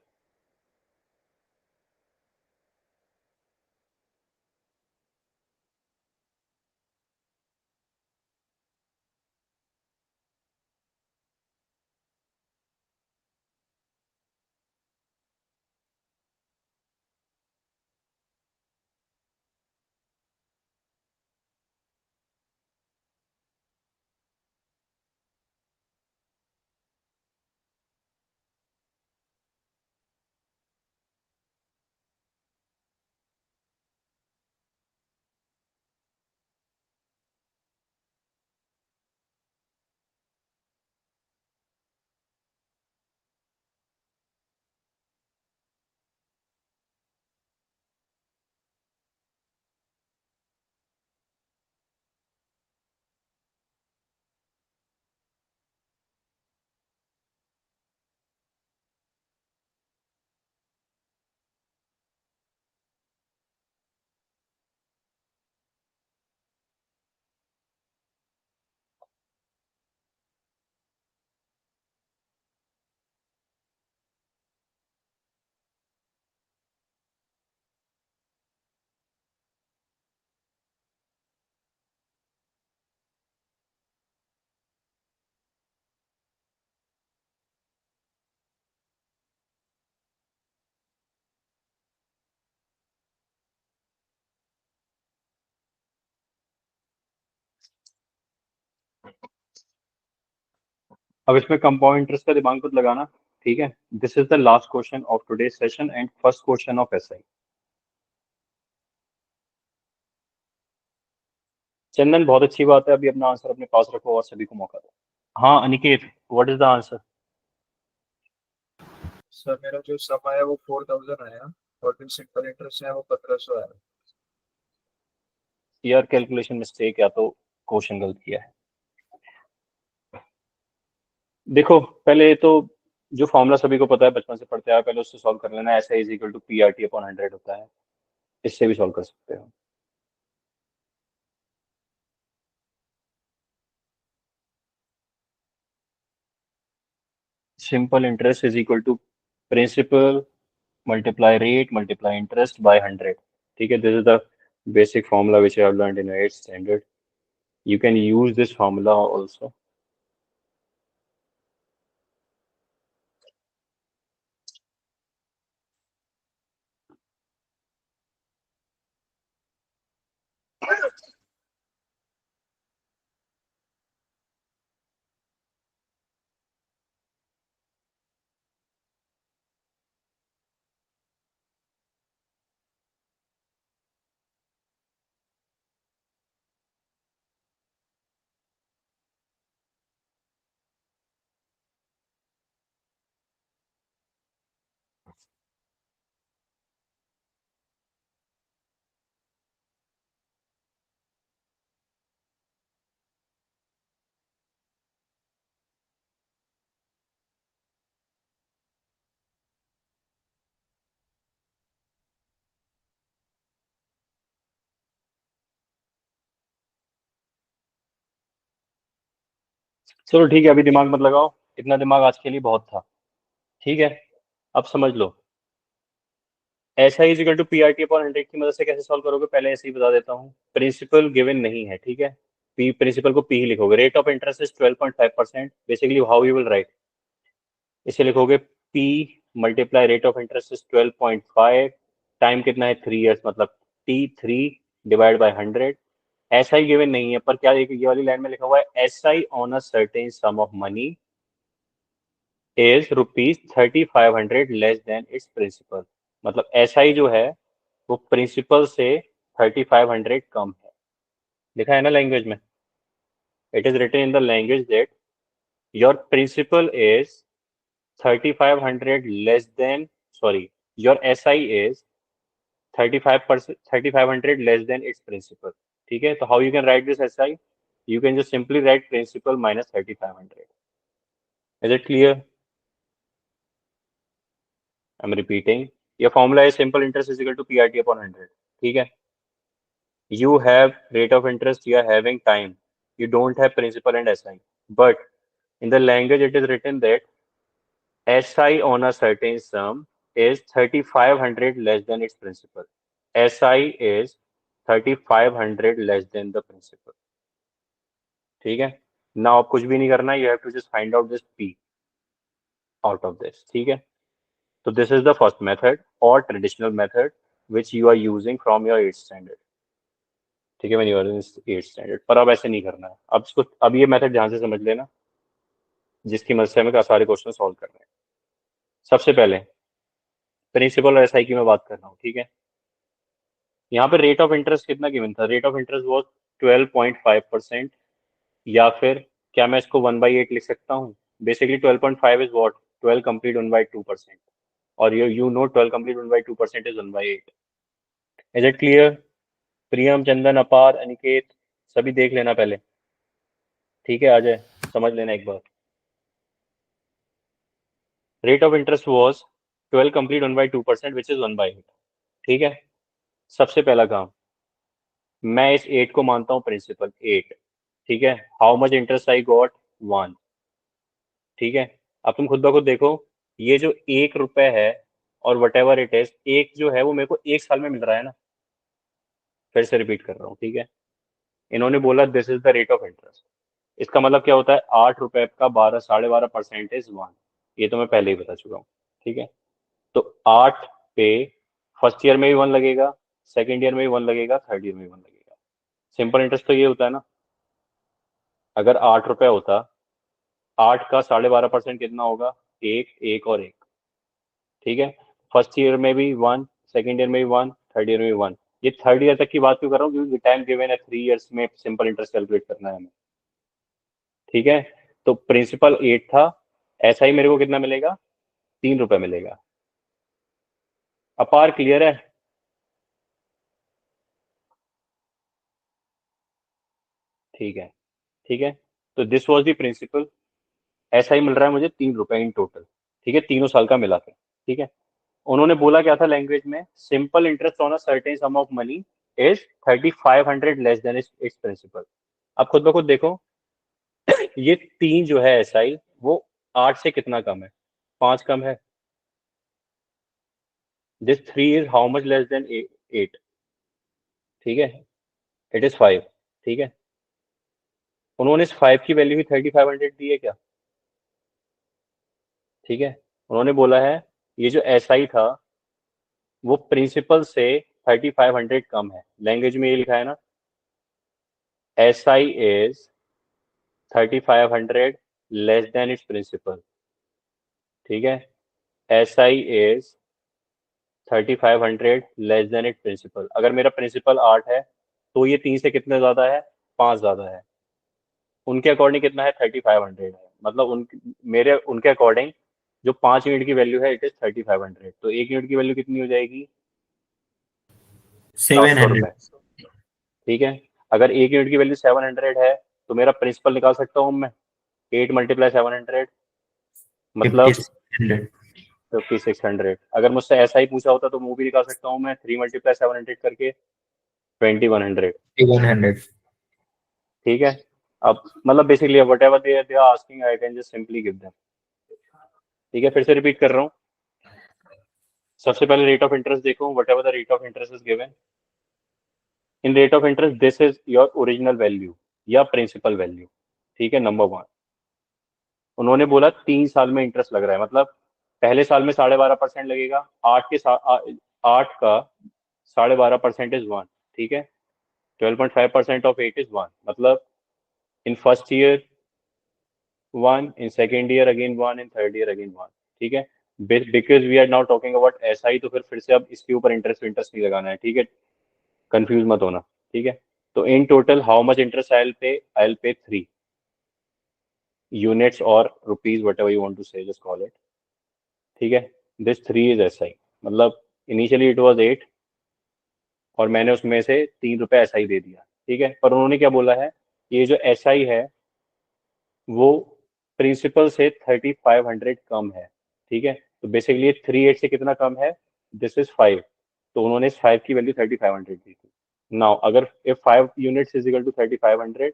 अब इसमें compound interest का दिमाग मत लगाना, ठीक है। This is the last question of today session and first question of SI. Chandan बहुत अच्छी बात है, अभी अपना आंसर अपने पास रखो और सभी को मौका दो। हाँ Aniket, what is the answer? Sir मेरा जो सम आया वो 4000 आया और जो सिंपल इंटरेस्ट है वो 1500 आया। यार कैलकुलेशन मिस्टेक या तो क्वेश्चन गलत किया है। देखो पहले तो जो फॉर्मूला सभी को पता है, बचपन से पढ़ते आए, पहले उससे सॉल्व कर लेना। ऐसा is equal to P R T upon 100 होता है, इससे भी सॉल्व कर सकते हो। Simple interest is equal to principal multiply rate multiply interest by 100, ठीक है। This is the basic formula which I have learned in 8th standard. You can use this formula also. चलो ठीक है, अभी दिमाग मत लगाओ, इतना दिमाग आज के लिए बहुत था, ठीक है। अब समझ लो ऐसा is equal to P R T upon 100 की मदद से कैसे सॉल्व करोगे, पहले ऐसे ही बता देता हूँ। प्रिंसिपल गिवन नहीं है, ठीक है, पी प्रिंसिपल को पी ही लिखोगे। Rate of interest is 12.5%। Basically how you will write, इसे लिखोगे P multiply rate of interest is 12.5, time कितना है 3 years, मतलब T3 डिवाइड बाय 100। ऐसा ही गिवन नहीं है, पर क्या ये वाली लाइन में लिखा हुआ है, S I on a certain sum of money is ₹3500 less than its principal. मतलब एस आई जो है वो प्रिंसिपल से 3500 कम है। लिखा है ना लैंग्वेज में, it is written in the language that your principal is 3500 less than, sorry, your S I is 3500 less than its principal, ठीक है। तो how you can write this S I, you can just simply write principal minus 3500. Is it clear? I'm repeating. Your formula is simple interest is equal to PRT upon 100. ठीक है? You have rate of interest, you are having time. You don't have principal and SI. But in the language it is written that SI on a certain sum is 3500 less than its principal. SI is 3500 less than the principal. ठीक है? Now आप कुछ भी नहीं करना, you have to just find out this P out of this, ठीक है? So this is the first method or traditional method which you are using from your 8th standard, ठीक है, when you are in 8th standard। पर अब ऐसे नहीं करना है, अब इसको, अब ये मेथड ध्यान से समझ लेना जिसकी मदद से हमें सारे क्वेश्चन सॉल्व करने हैं। सबसे पहले प्रिंसिपल और एसआई की मैं बात कर रहा हूँ, ठीक है। यहाँ पे रेट ऑफ इंटरेस्ट कितना गिवन था, रेट ऑफ इंटरेस्ट वॉज 12.5%, या फिर क्या मैं इसको 1/8 लिख सकता हूँ। बेसिकली 12.5 इज वॉट, 12 कंप्लीट 1/2%, और you know 12 complete 1/2% is 1/8। Is it clear? प्रियम, चंदन, अपार, अनिकेत, सभी देख लेना पहले, ठीक है। आ जाए, समझ लेना एक बार। Rate of interest was 12 complete 1/2% which is 1/8, ठीक है। सबसे पहला काम, मैं इस 8 को मानता हूँ प्रिंसिपल 8, ठीक है। How much interest I got 1, ठीक है। अब तुम खुद ब खुद देखो, ये जो ₹1 है और वट एवर इट इज, एक जो है वो मेरे को 1 साल में मिल रहा है ना। फिर से रिपीट कर रहा हूँ, ठीक है। इन्होंने बोला this is the rate of interest, इसका मतलब क्या होता है, ₹8 का 12.5% इज 1। ये तो मैं पहले ही बता चुका हूँ, ठीक है। तो 8 पे फर्स्ट ईयर में भी 1 लगेगा, सेकेंड ईयर में भी 1 लगेगा, थर्ड ईयर में भी 1 लगेगा। सिंपल इंटरेस्ट तो ये होता है ना। अगर ₹8 होता 8 का 12.5% कितना होगा? एक और एक, ठीक है। फर्स्ट ईयर में भी 1, सेकेंड ईयर में भी 1, थर्ड ईयर में भी 1। ये थर्ड ईयर तक की बात क्यों कर रहा हूँ? क्योंकि टाइम गिवन है 3 इयर्स में सिंपल इंटरेस्ट कैलकुलेट करना है हमें, ठीक है। तो प्रिंसिपल 8 था, ऐसा ही मेरे को कितना मिलेगा? 3 रुपए मिलेगा। अपार क्लियर है? ठीक है, ठीक है। तो दिस वाज द प्रिंसिपल, ऐसा ही मिल रहा है मुझे 3 रुपए इन टोटल, ठीक है, तीनों साल का मिला के, ठीक है। उन्होंने बोला क्या था लैंग्वेज में? Simple interest on a certain sum of money is 3500 less than its principal. अब खुद ब खुद देखो, ये 3 जो है एसआई वो 8 से कितना कम है? 5 कम है। This 3 is how much less than 8? ठीक है, इट इज 5, ठीक है। उन्होंने इस 5 की वैल्यू भी 3500 दी है क्या? ठीक है, उन्होंने बोला है ये जो एसआई था वो प्रिंसिपल से 3500 कम है। लैंग्वेज में ये लिखा है ना, SI is 3500 less than its principal, ठीक है। SI is 3500 less than it principal. अगर मेरा प्रिंसिपल 8 है तो ये 3 से कितने ज्यादा है? 5 ज्यादा है। उनके अकॉर्डिंग कितना है? 3500 है। मतलब उनके अकॉर्डिंग जो 5 यूनिट की वैल्यू है इट इज 3500। तो 1 यूनिट की वैल्यू कितनी हो जाएगी? 700 700। रुपए, ठीक है। अगर 1 यूनिट की वैल्यू 700 है तो मेरा प्रिंसिपल निकाल सकता हूँ मैं, 8 × 700 मतलब 5600। 5600। अगर मुझसे ऐसा ही पूछा होता तो वो भी निकाल सकता हूँ मैं, 3 × 700 करके 2100, 2100। ठीक है। अब मतलब basically whatever they are asking I can just simply give them, ठीक है। फिर से रिपीट कर रहा हूँ। सबसे पहले रेट ऑफ इंटरेस्ट देखो, what ever the rate of interest is given in rate of interest, this is your original value या प्रिंसिपल वैल्यू, ठीक है, नंबर 1। उन्होंने बोला 3 साल में इंटरेस्ट लग रहा है, मतलब पहले साल में 12.5% लगेगा। 8 का 12.5% इज 1, ठीक है। 12.5% ऑफ 8 इज 1, मतलब in first year 1, in second year again 1, in third year again 1, ठीक है। Because we are now talking about SI, तो फिर से अब इसके ऊपर इंटरेस्ट नहीं लगाना है, ठीक है। कंफ्यूज मत होना, ठीक है। तो in total how much interest I will pay 3 units और rupees, whatever you want to say, just call it, ठीक है। दिस 3 इज एसआई, मतलब इनिशियली इट वाज 8 और मैंने उसमें से 3 रुपए एसआई दे दिया, ठीक है। पर उन्होंने क्या बोला है? ये जो एसआई है वो प्रिंसिपल से 3500 कम है, ठीक है। तो बेसिकली 3 8 से कितना कम है? This is 5। तो उन्होंने इस 5 की वैल्यू 3500 दी थी। नाउ अगर if 5 units is equal to 3500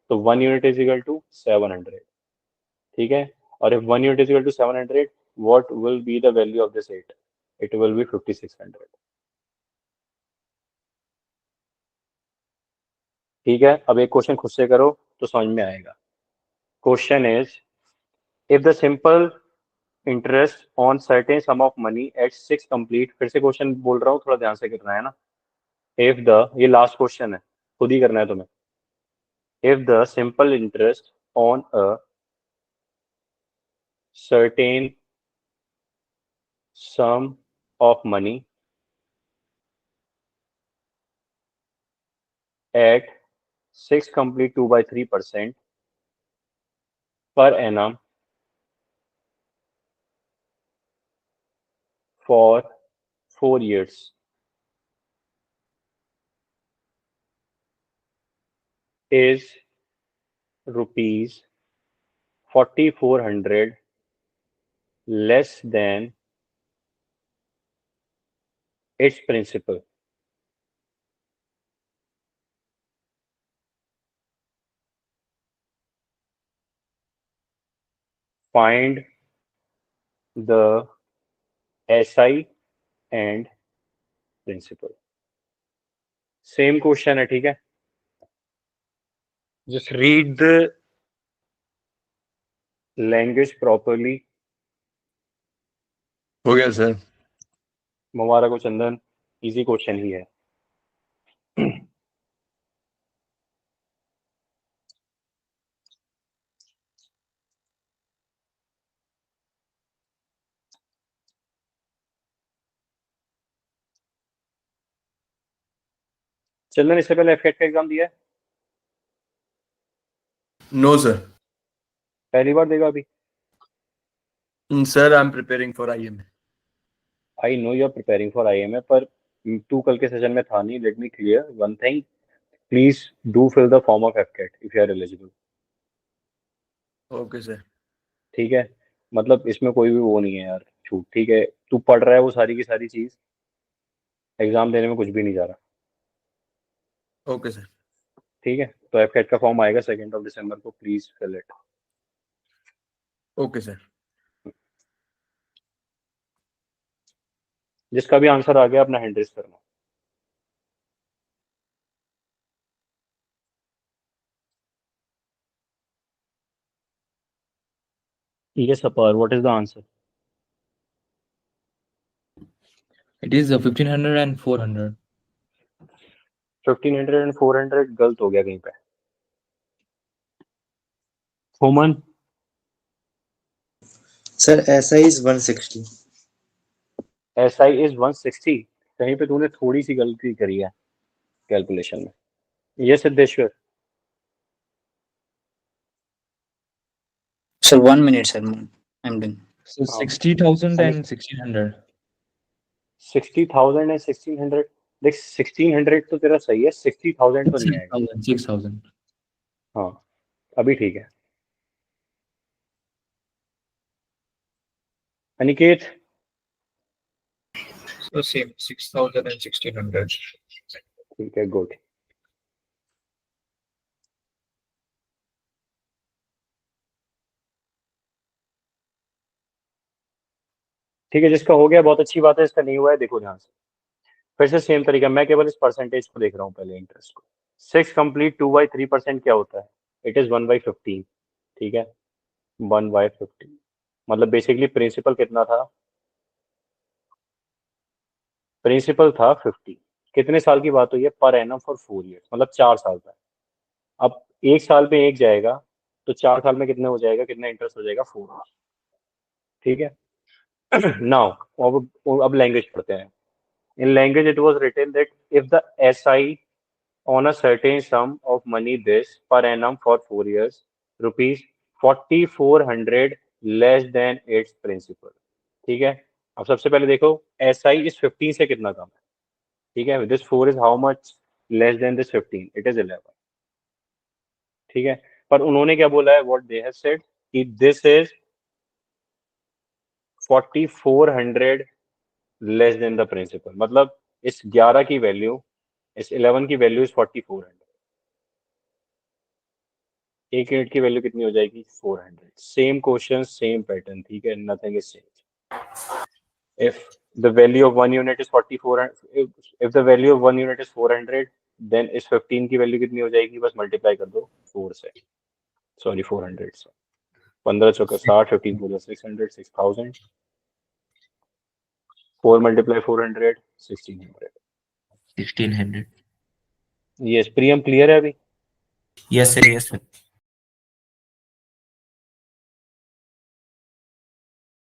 तो 1 यूनिट इज इक्वल टू 700, ठीक है। और if 1 unit is equal to 700, what will be the value of this 8? It will be 5600, ठीक है। अब एक क्वेश्चन खुद से करो तो समझ में आएगा। Question is, if the simple interest on certain sum of money at 6 complete, फिर से क्वेश्चन बोल रहा हूँ, थोड़ा ध्यान से करना है ना। इफ द, ये लास्ट क्वेश्चन है, खुद ही करना है तुम्हें। If the simple interest on a certain sum of money at 6 complete 2/3% per annum for 4 years is rupees 4400 less than its principal. Find the SI and principal. Same question है, ठीक है। Just read the language properly. हो गया sir. मुबारक हो चंदन, easy question ही है। Children इससे पहले एफकेट का एग्जाम दिया है? No sir. पहली बार देगा अभी? Sir I am preparing for IMA। I know you are preparing for IMA, पर तू कल के सेशन में था नहीं. Let me clear one thing, please do fill the form of AFCAT if you are eligible. Okay sir. ठीक है, मतलब इसमें कोई भी वो नहीं है यार छूट. ठीक है, तू पढ़ रहा है वो सारी की सारी चीज, एग्जाम देने में कुछ भी नहीं जा रहा. Okay sir. ठीक है, तो एफकेट का फॉर्म आएगा 2 दिसंबर को, please fill it. Okay sir. जिसका भी आंसर आ गया अपना हैंड रेज करना. Yes, Apar, what is the answer? It is 1500 and 400. 1500 and 400 गलत हो गया कहीं पे. Human, sir SI is 160. SI is 160. कहीं पे तूने थोड़ी सी गलती करी है कैलकुलेशन में. ये Siddheshwar. Sir, 1 minute, sir. I'm doing. So 60,000 and 1600. 60,000 and 1600. देख 1600 तो तेरा सही है, 60,000 तो नहीं आएगा. 6,000. हाँ, अभी ठीक है. Aniket, So same 6,000 and 1,600. ठीक है, गुड. ठीक है, जिसका हो गया बहुत अच्छी बात है, इसका नहीं हुआ है देखो ध्यान से. फिर से सेम तरीका, मैं केवल इस परसेंटेज को देख रहा हूँ पहले, इंटरेस्ट को. 6 कंप्लीट 2/3% क्या होता है? It is 1/15. ठीक है, 1/15 मतलब बेसिकली प्रिंसिपल कितना था? प्रिंसिपल था 50. कितने साल की बात हुई है? पर एनम फॉर 4 ईयर्स, मतलब 4 साल का. अब एक साल में एक जाएगा, तो 4 साल में कितने हो जाएगा, कितना इंटरेस्ट हो जाएगा? 4. ठीक है. नाउ अब लैंग्वेज पढ़ते हैं. In language, it was written that if the SI on a certain sum of money this per annum for 4 years, rupees 4,400 less than its principal. ठीक है, अब सबसे पहले देखो SI इस 15 से कितना कम है. ठीक है, this 4 is how much less than this 15? It is 11. ठीक है, पर उन्होंने क्या बोला है? What they have said कि this is 4,400 less than the principal. मतलब इस 11 की वैल्यू, इस 11 की वैल्यू इज 4,400. एक यूनिट की वैल्यू कितनी हो जाएगी? 400. Same question, same pattern. ठीक है, nothing is change. If the value of 1 unit is 4,400, if the value of 1 unit is 400, then इस 15 की वैल्यू कितनी हो जाएगी? बस मल्टीप्लाई कर दो 4 से, सॉरी 400 से. 15 चौका 60, 15 पूरा 600, 6,000. 4 मल्टीप्लाई 400, 1,600. 1,600. यस, प्रियम क्लियर है अभी? Yes sir, yes sir.